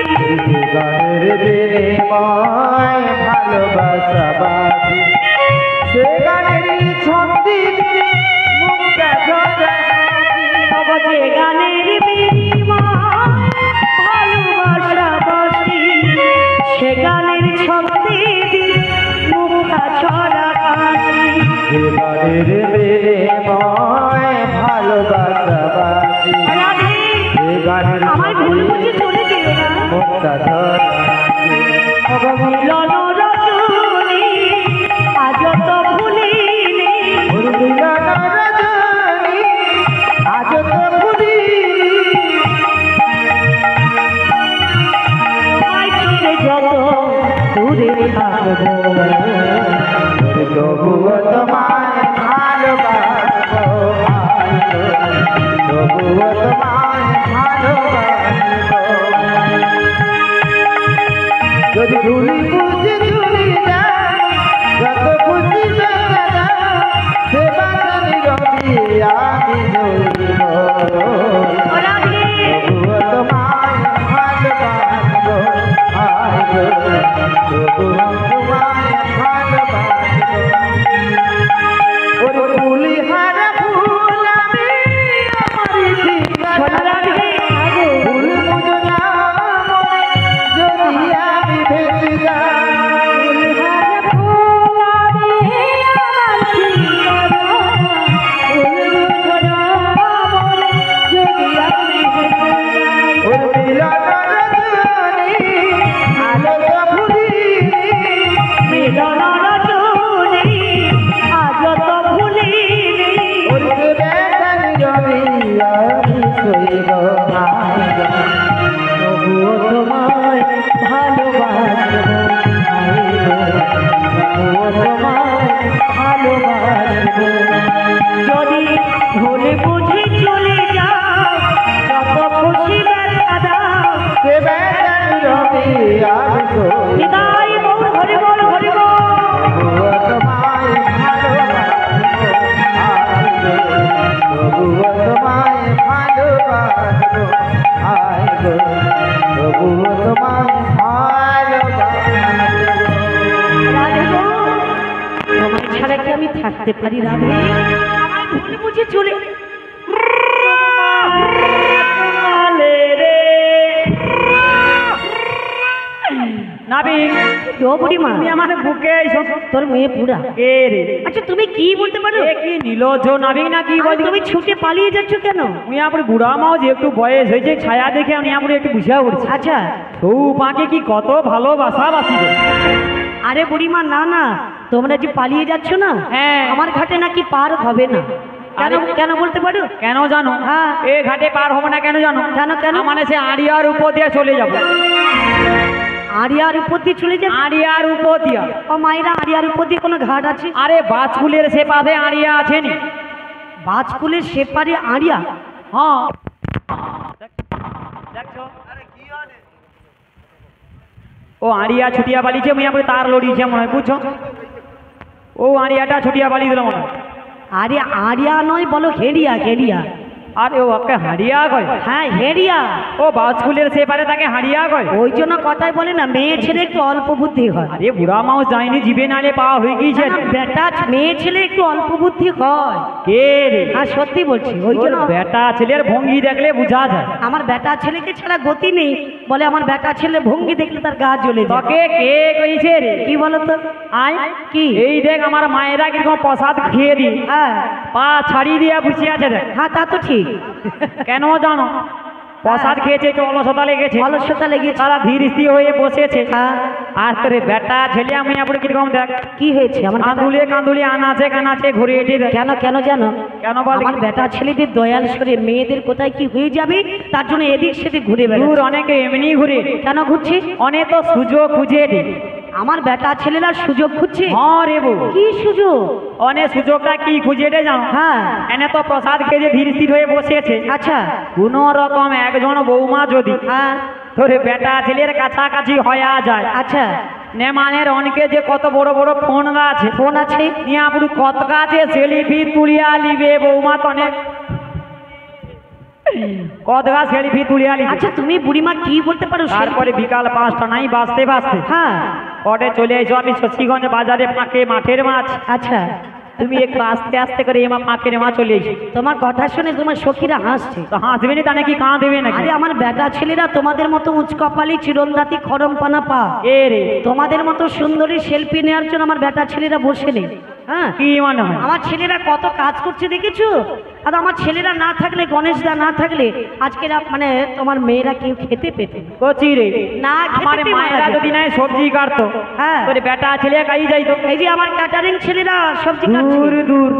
গানের বিনিময় ভালোবাসাবাসি সে গানের ছন্দি মুক্তা ঝরা তব যে গানের বিনিময় ভালোবাসাবাসি সে গানের ছন্দে দিলে মুক্তা ছড়া কাশি গানের বিনিময় ভালোবাসাবাসি রাধে সে গানের আমায় ভুল বুঝে চলে যেও না মুক্তা ঝরা মিলন রজনী আজ তো ভুলিনি আজ তো ভুলি তোমায় ছেড়ে যত দূরে থাকবো তবুও তোমায় ভালোবাসবো তবুও তোমায় ভালোবাসবো যদি ভুলি বুঝে চলে যায় যত খুশি বেদনা সে বাজানি রবি আমি জড়িব রাধে তবুও তোমায় ভালোবাসবো আইগো তবুও তোমায় ভালোবাসবো ওরে ফুলি হারা ফুল আমি আমারই ঠিকানা ফুল মুজো না যদি আমি ভেসে যাই ভালোবাসবো ভালোবাসবো যদি ভুলে বুঝে চলে যাও যত খুশি ব্যথা দাও সে বেদন রবে আর তো নিতাই গৌর হরি বল হরি বল তবুও তোমায় ভালোবাসবো তবুও তোমায় ভালোবাসবো আয় গো তবুও তোমায় ভালোবাসবো রাধে গো তোমার ছাড়া কি আমি থাকতে পারি রাধে আমায় ভুলে বুঝে চলে নাবিক ও বুড়িমা তুমি আমার বুকে এসো। তোর মেয়ে পুরা কে রে? আচ্ছা তুমি কি বলতে পারো এ কি নীলজ নাবিক না কি আর বলি? তুমি ছুটে পালিয়ে যাচ্ছ কেন মুই আপনি বুড়া মাও যে একটু বয়স হয়েছে ছায়া দেখে আমি আপনি একটু বুঝা পড়ছি। আচ্ছা তো পাকে কি কত ভালোবাসা বাসিব। আরে বুড়িমা না না তোমরা যে পালিয়ে যাচ্ছ না হ্যাঁ। আমার ঘাটে নাকি পার হবে না কেন আরে- কেন বলতে পারো কেন জানো? হ্যাঁ। এ ঘাটে পার হবো না কেন জানো? কেন, কেন? মানে সে আড়িয়ার উপর দিয়ে চলে যাবো। আরিয়ার উপর দিয়ে চলে যাবে আড়িয়ার উপর দিয়া। ও মায়েরা আরিয়ার উপর দিয়ে কোনো ঘাট আছে আরে বাজকুলের সে পাশে আড়িয়া আছে নি? বাজকুলের সেপারে আরিয়া হ্যাঁ দেখছো? ও আড়িয়া ছুটিয়া বালিছে মুই আপনি তার লড়িছে মনে হয় বুঝছো? ও আড়িয়াটা ছুটিয়া বালি দিল মনে হয়। আরে আরিয়া নয় বলো হেরিয়া হেরিয়া আরে ও ওকে হাড়িয়া কয়? হ্যাঁ হেরিয়া ও বাজকুলের সে পারে তাকে হাড়িয়া কয়? ওই জন্য কথাই বলে না মেয়ে ছেলে একটু অল্প বুদ্ধি হয় আরে বুড়া মাও যায়নি জিবে নালে পাওয়া হয়ে গিয়েছে। না, বেটা মেয়ে ছেলে একটু অল্প বুদ্ধি হয় কে রে? হ্যাঁ সত্যি বলছি ওই ওর জন্য বেটা ছেলের ভঙ্গি দেখলে বোঝা যায়। আমার বেটা ছেলেকে ছাড়া গতি নেই বলে আমার বেটা ছেলে ভঙ্গি দেখলে তার গা জ্বলে যায় তোকে কে কইছে রে? কি বলো তো আয় কি এই দেখ আমার মায়েরা কিরকম প্রসাদ খেয়ে দি হ্যাঁ পা ছাড়িয়ে দিয়া বসে আছে দেখ। হ্যাঁ তা তো ঠিক কেন জানো? প্রসাদ খেয়েছে একটু অলসতা লেগেছে, অলসতা লেগেছে তারা ধীর স্থির হয়ে বসেছে। হ্যাঁ আর তোরে বেটা ছেলে আমি আপনি কিরকম দেখ কি হয়েছে আমার বেটা- কাঁদুলে কাঁদুলে আনাচে কানাচে ঘুরে এটি দেখ। কেন কেন জানো কেন বল? আমার বেটা ছেলেদের দয়াল সরে মেয়েদের কোথায় কি হয়ে যাবে তার জন্য এদিক সেদিক ঘুরে দূর বেড়াচ্ছে অনেকে এমনি ঘুরে, কেন ঘুরছে অনেক তো সুযোগ খুঁজে রে। আমার বেটা ছেলেরা সুযোগ খুঁজছে হ্যাঁ রে বউ, কি সুযোগ অনেক সুযোগটা কি খুঁজে রে জানো? হ্যাঁ এনে তো প্রসাদ খেয়ে যে ধীর স্থির হয়ে বসেছে। আচ্ছা কোন রকম একজন বৌমা যদি হ্যাঁ তোরে বেটা ছেলের কাছাকাছি হয়ে যায়, আচ্ছা নেমানের অনেকে যে কত বড় বড় ফোন আছে, ফোন আছে নিয়ে আপনি কত কাছে সেলফি তুলিয়া লিবে বৌমা তনে কত গা সেলফি তুলিয়া লিবে। আচ্ছা তুমি বুড়িমা কি বলতে পারো তারপরে বিকাল 5টা নাই বাজতে বাজতে হ্যাঁ পরে চলে এসো আমি শশীগঞ্জ বাজারে ফাঁকে মাঠের মাছ। আচ্ছা তুমি একটু আস্তে আস্তে করে এমা ফাঁকের মাছ চলে এসো। তোমার কথা শুনে তোমার সখীরা হাসছে তো হাসবে না তা নাকি কাঁদবে নাকি? আরে আমার বেটা ছেলেরা তোমাদের মতো উচ্চকপালি চিরন্দাতি খরম পানা পা এ রে তোমাদের মতো সুন্দরী সেলফি নেওয়ার জন্য আমার বেটা ছেলেরা বসে নেই হ্যাঁ কি মনে হয়? আমার ছেলেরা কত কাজ করছে দেখেছো আর আমার ছেলেরা না থাকলে গণেশদা না থাকলে আজকের মানে তোমার মেয়েরা কেউ খেতে পেত না। কচি রে না খেতে আমার পেয়ে মারা মায়েরা যেত। যদি নাই সবজি কাটতো হ্যাঁ। তোরে বেটা ছেলে কাই যাইতো। এই যে আমার ক্যাটারিং ছেলেরা সবজি কাটছে দূর দূর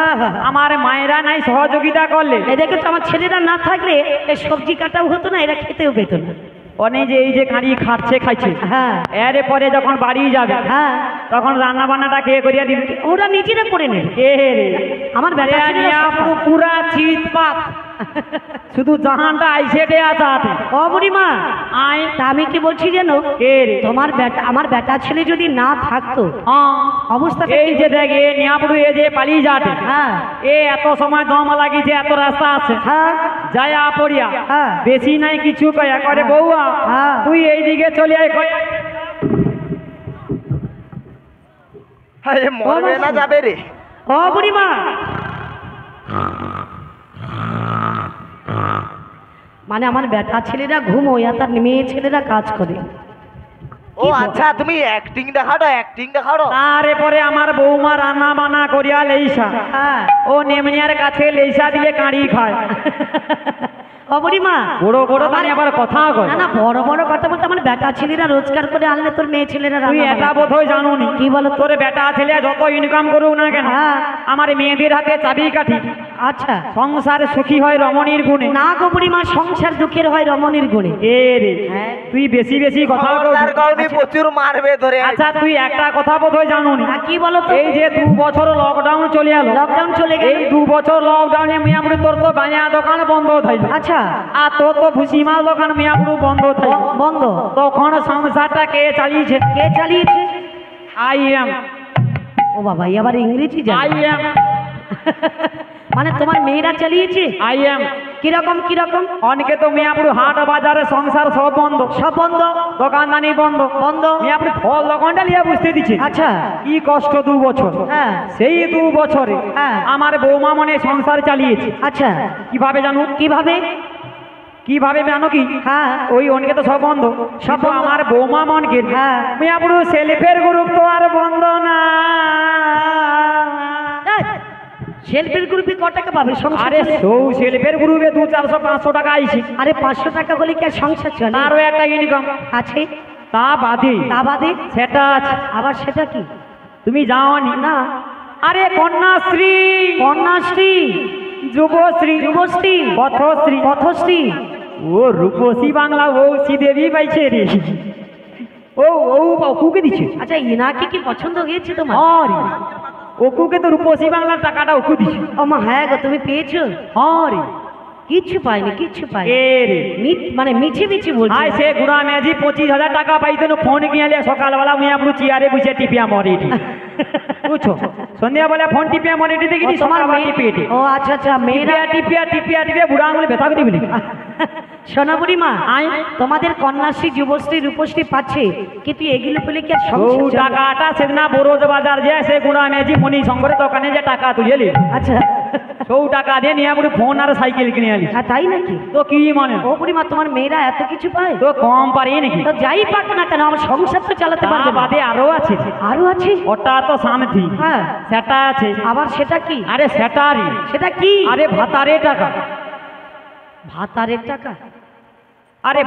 আহা। আমার মায়েরা নাই সহযোগিতা করলে এই দেখেছো আমার ছেলেরা না থাকলে এই সবজি কাটাও হতো না এরা খেতেও পেত না অনেক যে এই যে খাড়ি খাচ্ছে খাইছে হ্যাঁ এর পরে যখন বাড়ি যাবে হ্যাঁ তখন রান্না বান্নাটা কে করিয়া দিবে? ওরা নিজেরা করে নেবে কে রে? আমার বেটা এ ছেলেরা নিয়া সব পুরো পুরা চিৎপাত শুধু জাহানটা আইসেটে আছে হাতে। ও বুড়িমা আয় তা আমি কি বলছি জানো কে রে? তোমার বেটা আমার বেটা ছেলে যদি না থাকতো হ্যাঁ অবস্থাটা এই যে দেখ এ নিয়াপুরু এ যে পালিয়ে যাতে হ্যাঁ এ এত সময় দম লাগিছে এত রাস্তা আছে হ্যাঁ যায়া পড়িয়া হ্যাঁ। বেশি নাই কিছু কয়া করে বউয়া হ্যাঁ। তুই এইদিকে চলে আয় কয় আরে মরবে না যাবে রে ও বুড়িমা মানে আমার বেটা ছেলেরা ঘুমোয় আর তার মেয়ে ছেলেরা কাজ করে ও আচ্ছা তুমি অ্যাক্টিং দেখাড়ো অ্যাক্টিং দেখাড়ো তারে পরে আমার বৌমা রান্না বান্না করিয়া লেইসা হ্যাঁ ও নেমনিয়ার কাছে লেইসা দিয়ে কাঁড়ি খায়। ও ও বুড়িমা বড় বড় দানি আবার কথা কয়। না না বড় বড় কথা বলতে আমার বেটা ছেলেরা রোজগার করে আনলে তোর মেয়ে ছেলেরা তুই রান্না এটা বান্না- বোধহয় জানুনি। কি বলো তো? তোর বেটা ছেলে যত ইনকাম করুক না কেন, হ্যাঁ। আমার মেয়েদের হাতে চাবি কাঠি। আচ্ছা সংসার সুখী হয় রমণীর গুণে। না গো বুড়িমা, সংসার দুঃখের হয় রমণীর গুণে। এ রে, হ্যাঁ। তুই বেশি বেশি কথা বলছিস। প্রচুর মারবে ধরে। আচ্ছা তুই একটা কথা বোধহয় জানুনি। হ্যাঁ, কি বলো তো? এই যে 2 বছর লকডাউন চলে এলো, লকডাউন চলে গেল। এই 2 বছর লকডাউনে মিয়াপুরি তোর তো বানিয়া দোকান বন্ধ থাকবে, আচ্ছা আর তোর তো ভুসিমাল দোকান মিয়াপুরি বন্ধ থাকবে। বন্ধ। তখন সংসারটা কে চালিয়েছে? কে চালিয়েছে? আই এম ও বাবা, এই আবার ইংরেজি আই জানে। এম মানে তোমার মেয়েরা চালিয়েছে? আই এম কিরকম কিরকম? অনেকে তো মিয়াপুরি হাট বাজারে সংসার সব বন্ধ, সব বন্ধ। দোকানদানি বন্ধ বন্ধ। মিয়াপুরি ফল দোকানটা লিয়ে বুঝতে দিচ্ছে। আচ্ছা কি কষ্ট 2 বছর। হ্যাঁ। সেই 2 বছরে হ্যাঁ। আমার বৌমা মনে সংসার চালিয়েছে। আচ্ছা কিভাবে জানো? কিভাবে? কিভাবে জানো কি? হ্যাঁ। ওই অনেকে তো সব বন্ধ, সব বন্ধ। আমার বৌমা মনকে হ্যাঁ। মিয়াপুরি সেলফের গ্রুপ তো আর বন্ধ না। সেলফের গ্রুপে ক টাকা পাবে সংসার আরে চলে? সৌ সেলফের গ্রুপে 200-400-500 টাকা আইছে, আরে 500 টাকা বলে কি আর সংসার চলে? তারও একটা ইনকাম আছে। তা বাদে তা বাদে সেটা আছে। আবার সেটা কি? তুমি জানোনি? না। আরে কন্যাশ্রী, কন্যাশ্রী, যুবশ্রী, যুবশ্রী, পথশ্রী, পথশ্রী। ও রূপসী বাংলা ও শ্রীদেবী পাইছে রে। ও ও ওকুকে দিচ্ছে। আচ্ছা ইনাকে কি পছন্দ হয়েছে তোমার? আরে ওকুকে তো রূপসী বাংলার টাকাটা ওকু দিচ্ছে। ও মা, হ্যাঁ গো, তুমি পেয়েছো? আরে কিচ্ছু পাইনি, কিচ্ছু পাইনি। এ রে, মানে মিছে মিছে বলছি। আয় সে গুড়া মেজি 25,000 টাকা পাইতো, ফোন কিনলে সকালবেলা মুই আপনি চেয়ারে বসে টিপিয়া মরে বুঝছো, সন্ধ্যাবেলা ফোন টিপিয়া মরে দেখি ও, তোমার মেয়ে- টিপিয়ে ও আচ্ছা আচ্ছা, মেয়েরা টিপিয়া টিপিয়া টিপিয়া বুড়া আঙুলে ব্যথা করে বলি। সোনা বুড়িমা, আয়। তোমাদের কন্যাশ্রী, যুবশ্রী, রূপশ্রী পাচ্ছে, কিন্তু এগুলো পেলে কি আর ও সংসার চলে? টাকাটা সেদিন বড়োজ বাজার যে সে গুড়া মেজি মনি শঙ্করের দোকানে যে টাকা তুলেলি, আচ্ছা সৌ টাকা দিয়ে নিয়ে আপনি ফোন আর সাইকেল কিনে আলি। হ্যাঁ, তাই নাকি? তো কি মনে ও বুড়িমা, তোমার মেয়েরা এত কিছু পায়? তো কম পারি নাকি? তো যাই পাক না কেন, আমার সংসার তো চালাতে তা পারবে না। বাদে আরো আছে, আরো আছে? ওটা তো সামথি, হ্যাঁ। সেটা আছে। আবার সেটা কি? আরে সেটারই, সেটা কি? আরে ভাতারে টাকা। ভাতারের টাকা? আরে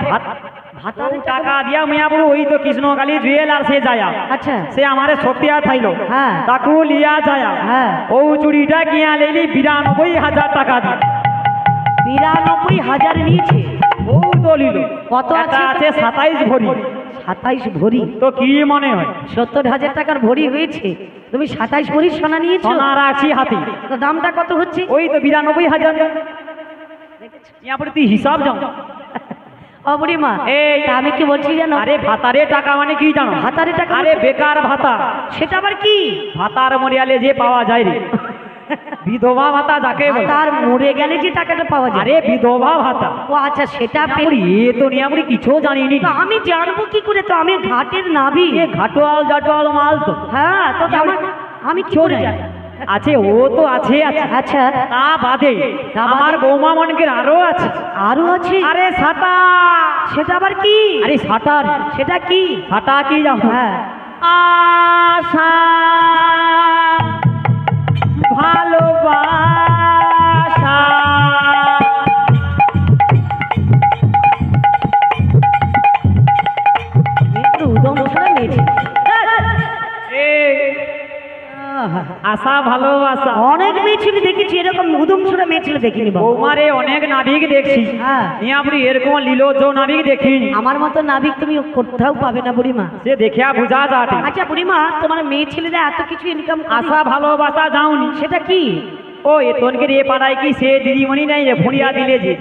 ভাতারের টাকা দিয়া মিয়া বড় ওই তো কৃষ্ণকালী জুয়েল আর সে যায়া, আচ্ছা সে আমারে সত্যিয়া থাইলো, হ্যাঁ। তাকু লিয়া যায়া, হ্যাঁ। ও চুড়িটা কিয়া লেলি 92,000 টাকা দিয়ে। 92,000 নিয়েছে? ও তো লিল। কত এটা আছে? আছে 27 ভরি। 27 ভরি? তো কি মনে হয়? 70,000 টাকার ভরি হয়েছে, তুমি 27 ভরি সোনা নিয়েছো? সোনা রাখছি হাতি, তো দামটা কত হচ্ছে? ওই তো 92,000। ইয়া পরে তুই হিসাব যাও। ও বুড়িমা, এই তা আমি কি বলছি জানো? আরে ভাতারে টাকা মানে কি জানো? ভাতারে টাকা আরে মানে? বেকার ভাতা। সেটা আবার কি? ভাতার মরিয়ালে যে পাওয়া যায় রে, বিধবা ভাতা যাকে বলে। তার মরে গেলে যে টাকাটা পাওয়া যায়? আরে বিধবা ভাতা। ও আচ্ছা, সেটা আমরা পেলে এ তো নিয়ে আমরা কিছু জানিনি। তো আমি জানবো কি করে? তো আমি ঘাটের নাবি। এ ঘাটোয়াল জাটোয়াল মাল তো। হ্যাঁ, তো আমি কি করে জানি? আছে, ও তো আছে আছে। আচ্ছা, তা বাদে তা বাদে? আমার বৌমা মনকে আরো আছে। আরো আছে? আরে সাটা। সেটা আবার কি? আরে সাটার, সেটা কি? সাটা কি জানো? হ্যাঁ। আশা ভালোবাসা একটু উদম ছড়া মেয়েছে। আশা ভালোবাসা। অনেক মেয়ে ছেলে দেখেছি, এরকম উদম ছড়া মেয়ে ছেলে দেখিনি বাবা। বৌমারে অনেক নাবিক দেখছি, হ্যাঁ। নিয়ে আপনি এরকম লীলজ নাবিক দেখিনি। আমার মতো নাবিক তুমি কোথাও পাবে না বুড়িমা। সে দেখিয়া বুঝা যাটে। আচ্ছা বুড়িমা, তোমার মেয়ে ছেলেরা এত কিছু ইনকাম আশা ভালোবাসা যাওনি। সেটা কি? ও এতনকে এ পাড়ায় কি সে দিদিমণি নাই রে ফুড়িয়া দিলে যে,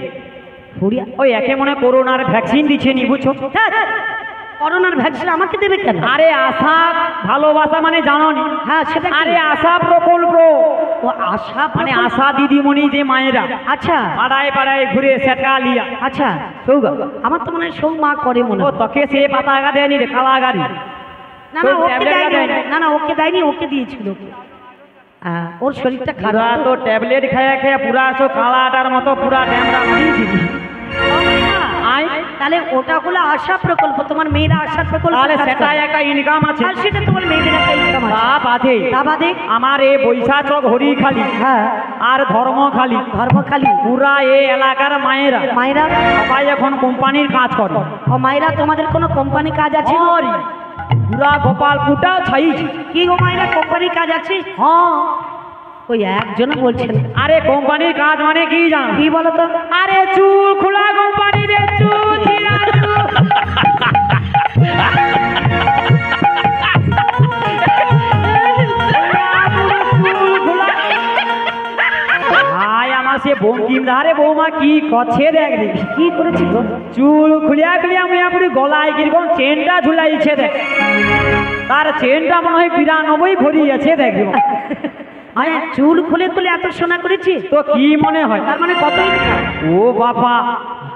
ফুরিয়া? ওই একে মনে করোনার ভ্যাকসিন দিচ্ছে নি, বুঝছো? করোনার ভ্যাকসিন আমাকে দেবে কেন? আরে আশা ভালোবাসা মানে জানো নি? হ্যাঁ, সেটা কি? আরে আশা প্রকল্প, ও আশা মানে প্রকল্প। আশা দিদিমণি যে মায়েরা আচ্ছা পাড়ায় পাড়ায় ঘুরে সেটা লিয়া। আচ্ছা, সৌগা আমার তো মনে হয় সৌ মা করে মনে ও হয়। তোকে সে পাতা গা দেয়নি রে, কালা গাড়ি। না না, সৌ ওকে ট্যাবলেট দেয়নি। দেয়নি। না না, ওকে দেয়নি, ওকে দিয়েছিল। ওর শরীরটা পুরা খারাপ তো ট্যাবলেট খায়া খায়া পুরা আছো কালাটার মতো পুরা ড্যামরা মারিয়েছি। ও মা, আয় তা তাহলে ওটা হলো আশা প্রকল্প, তোমার মেয়েরা আশা প্রকল্প তাহলে কাজ সেটাই করে। একটা ইনকাম আছে। আর সেটা তোমার মেয়েদের একটা ইনকাম আছে। তা বাদে তা বাদে আমার এই বৈশাচক হরিখালি হ্যাঁ আর ধর্মখালি ধর্মখালী পুরা এই এলাকার মায়েরা মায়েরা, সবাই এখন কোম্পানির কাজ করে। ও মায়েরা তোমাদের কোনো কোম্পানি কাজ আছে? ওরে, পুরা গোপালপুরটা ছাইছে। কি গো মায়েরা কোম্পানি কাজ আছে? হ্যাঁ, ওই একজন বলছেন। আরে কোম্পানির কাজ মানে কি জান? কি বলো তো? আরে চুল খোলা কোম্পানি রে, চুল ছিঁড়া চুল। হাই আমার সে বঙ্কিম ধারে বৌমা কি করছে দেখ রে। কি করেছি গো? চুল খুলিয়া খুলিয়া মুয়া পুরি গলায় কিরকম চেনটা ঝুলাইছে দেখ। তার চেনটা মনে হয় 92 ভরি আছে দেখ রে। আরে চুল খুলে খুলে এত সোনা করেছি, তো কি মনে হয়? তার মানে কত ইনকাম? ও বাবা,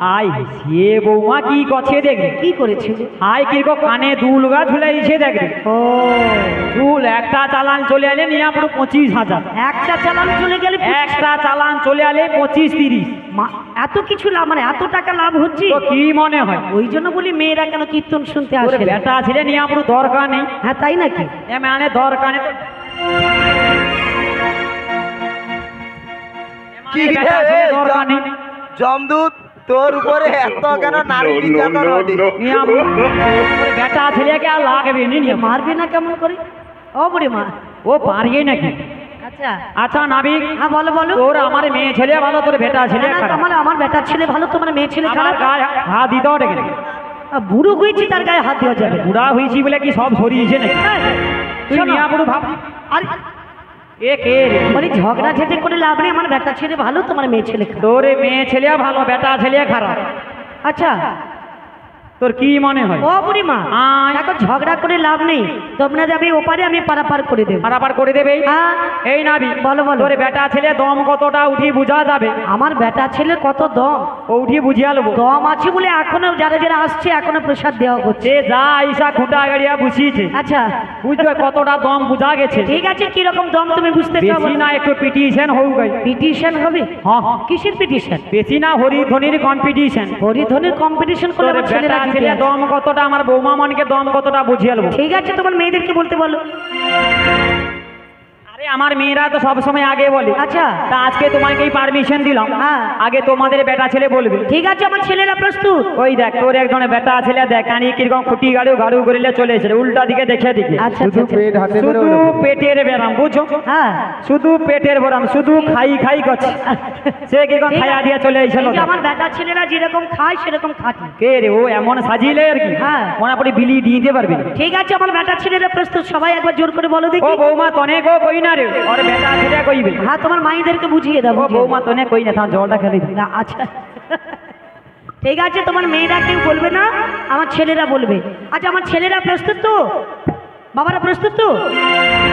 হাই সে বৌমা কি করছে দেখ রে। কি করেছি? হাই কিরকম কানে দুলগা ঝুলাইছে দেখ রে। ও চুল একটা চালান চলে আলে নিয়ে পুরো 25,000। একটা চালান চলে গেলে একটা চালান চলে আলে 25-30। এত কিছু লাভ, মানে এত টাকা লাভ হচ্ছে। তো কি মনে হয়? ওই জন্য বলি মেয়েরা কেন কীর্তন শুনতে ওরে আসে না? বেটা ছেলে নিয়ে পুরো দরকার নেই। হ্যাঁ তাই নাকি? এ মানে দরকার নেই তো কি এ মানে বেটা ছেলে দরকার নেই। জমদূত তোর উপরে এত কেন নারী নির্যাতন হচ্ছে? নিয়ে পুরো ওরে বেটা ছেলেকে আর লাগবে নি নিয়ে। মারবে না কেমন করে? ও বুড়ি মা। ও পারিয়ে নাকি? আচ্ছা আচ্ছা নাবিক, হ্যাঁ বলো বলো। তোর আমার মেয়ে ছেলে ভালো, তোর বেটা ছেলে না, খারাপ। আমার বেটার ছেলে ভালো, তোমার মেয়ে ছেলে আমার খারাপ। গায়ে হাত দিতেও ডেকে রে। বুড়ো হয়েছি তার গায়ে হাত দেওয়া যাবে? বুড়া হয়েছি বলে কি সব সরিয়েছে নাকি? তুই শোনো। নিয়ে পুরো ভাব। আর এ কে রে? মানে ঝগড়া ঝেঁটে করে লাভ নেই, আমার বেটা ছেলে ভালো, তোমার মেয়ে ছেলে খারাপ। তোর মেয়ে ছেলে ভালো, বেটা ছেলে খারাপ। আচ্ছা তোর কি মনে হয়? ও বুড়ি মা, আয়। দেখো ঝগড়া করে লাভ নেই, তোমরা যাবে ওপারে, আমি পারাপার করে দেবো। পারাপার করে দেবে? হ্যাঁ এই নাবি বলো বলো। তোর বেটা ছেলে দম কতটা উঠি বুঝা যাবে? আমার বেটা ছেলে কত দম? ও উঠি বুঝিয়া লব। দম আছে বলে এখনো যারা যারা আসছে এখনো প্রসাদ দেওয়া হচ্ছে। সে যা ঈশা খুঁটা গাড়িয়া বুঝিয়েছে, আচ্ছা বুঝবে কতটা দম বুঝা গেছে। ঠিক আছে, কিরকম দম তুমি বুঝতে চাও? বেশি না একটু পিটিশন হোক গাই। পিটিশন হবে? হ্যাঁ হ্যাঁ, কিসের পিটিশন? বেশি না হরিধ্বনির কম্পিটিশন। হরিধনের কম্পিটিশন করলে তোর আমার ছেলেরা বেটা জিতে ছেলে আসে। দম কতটা, আমার বৌমা মনকে দম কতটা বুঝিয়ে লব। ঠিক আছে, তোমার মেয়েদেরকে বলতে বলো। আরে আমার মেয়েরা তো সব সময় আগে বলে। আচ্ছা তা আজকে তোমাকেই পারমিশন দিলাম, হ্যাঁ। আগে তোমাদের বেটা ছেলে বলবে। ঠিক আছে, আমার ছেলেরা প্রস্তুত। ওই দেখ তোর একজনের বেটা ছেলে দেখ কানি কিরকম খুঁটি গাড়ু গাড়ু করিলে চলে এসে উল্টা দিকে দেখে দিকে। আচ্ছা শুধু আচ্ছা, পেট হাতে ধরে শুধু ওরকম। পেটের ব্যারাম বুঝছো? হ্যাঁ শুধু পেটের ব্যারাম, শুধু খাই খাই করছে। সে কিরকম ঠিক খাইয়া আছে। দিয়ে চলে এসেছিল। এই যে আমার বেটা ছেলেরা যেরকম খায় সেরকম খাটি। কে রে ও এমন সাজিলে আর কি? হ্যাঁ। মনে পড়ে বিলি দিতে পারবি না। ঠিক আছে, আমার বেটা ছেলেরা প্রস্তুত, সবাই একবার জোর করে বলো ও দেখি। বৌমা তনে গো কই না রে, ওর বেটা ছেলে কইবে। হ্যাঁ তোমার মাইদেরকে বুঝিয়ে দাও। ও বৌমা তনে কই না, থাম জলটা খেলি। না আচ্ছা ঠিক আছে, তোমার মেয়েরা কেউ বলবে না, আমার ছেলেরা বলবে। আচ্ছা আমার ছেলেরা প্রস্তুত তো? বাবারা প্রস্তুত তো?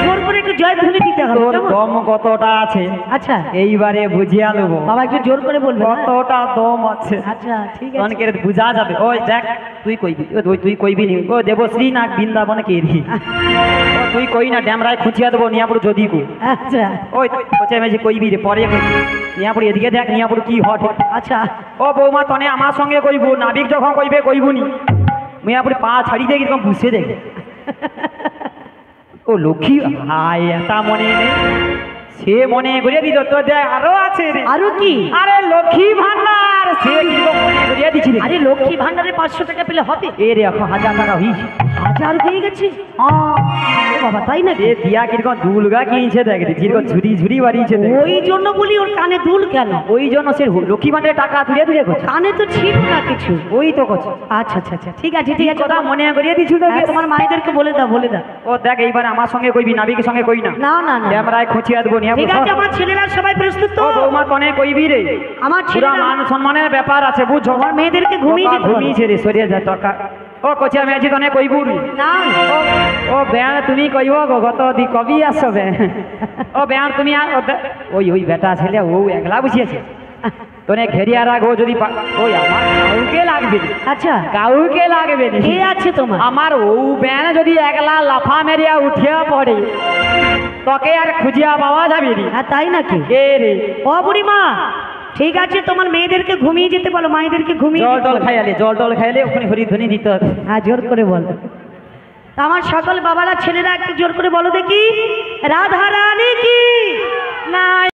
জোর করে একটু জয়ধ্বনি দিতে হবে তোর কেমন? দম কতটা আছে আচ্ছা এইবারে বুঝিয়া নেবো। বাবা একটু জোর করে বলবে হ্যাঁ? কতটা দম আছে আচ্ছা ঠিক আছে। অনেকের বুঝা যাবে। ওই দেখ তুই কইবি, তুই কইবি নি। ও দেবশ্রী না বৃন্দাবনে কে রি? ও তুই কই না, ড্যামরায় খুঁচিয়া দেবো নিয়াপুর যদি কু। আচ্ছা ওই কোচে মেজি কইবি রে, পরে নিয়াপুর এদিকে দেখ নিয়াপুর কি হট। আচ্ছা ও বৌমা তনে আমার সঙ্গে কইবু, নাবিক যখন কইবে কইবুনি। মিয়াপুর পা ছাড়ি দিয়ে কিরকম বুঝে দেখ। ও লক্ষ্মী, হাই এটা মনে নেই, সে মনে করিয়া দিত। তো দেখ আরো আছে রে। আরো কি? আরে লক্ষ্মী ভান্ডার, সে কিরকম মনে করিয়া দিছি রে। আরে লক্ষ্মী ভান্ডারে 500 টাকা পেলে হবে? এ রে এখন 1000 টাকা হইছে। 1000 হয়ে গেছে? ও বাবা তাই নাকি? সে দিয়া কিরকম দুলগা কিনছে দেখ রে, কিরকম ঝুরি ঝুরি বাড়িয়েছে দেখ। ওই জন্য বলি ওর কানে দুল কেন? ওই জন্য সে লক্ষ্মী ভান্ডারের টাকা তুলে তুলে করছে। কানে তো ছিল না কিছু। ওই তো করছে। আচ্ছা আচ্ছা আচ্ছা ঠিক আছে ঠিক আছে, কথা মনে করিয়া দিছি তো। হ্যাঁ, তোমার মায়েদেরকে বলে দাও বলে দাও। ও দেখ এইবার আমার সঙ্গে কইবি, নাবিকের সঙ্গে কই না। না না না ক্যামেরায় খুঁচিয়া দেবো নিয়াপুর। ঠিক আছে, আমার ছেলেরা সবাই প্রস্তুত তো? ও বৌমা তনে কইবি রে। আমার পুরা ছেলেরা মান সম্মানের ব্যাপার আছে বুঝছো। আমার মেয়েদেরকে ঘুমিয়ে যেতে বলো। ঘুমিয়েছে রে, সরিয়ে যা টাকা। ও কোচা মেজি তনে কইবু রে। না ও বেয়ান তুমি কইব গো, গত দি কবি আসবে। ও বেয়ান তুমি ওই বেটা ছেলে ও একলা বুঝিয়েছে তোনে ঘেরিয়া রাখো যদি ওই আমার কাউকে লাগবে না। আচ্ছা কাউকে লাগবে না। কে আছে তোমার? আমার ও বেয়ান যদি একলা লাফা মেরিয়া উঠিয়া পড়ে তোকে আর খুঁজিয়া পাওয়া যাবে নি। হ্যাঁ তাই নাকি? এ রে ও বুড়িমা ঠিক আছে, তোমার মেয়েদেরকে ঘুমিয়ে যেতে বলো, মায়েদেরকে ঘুমিয়ে জল যেতে টল বলো। খাইয়ালে ওখানে হরিধ্বনি দিতে হবে। হ্যাঁ, জোর করে বলো। তা আমার সকল বাবারা ছেলেরা একটু জোর করে বলো দেখি, রাধা রানী কি না।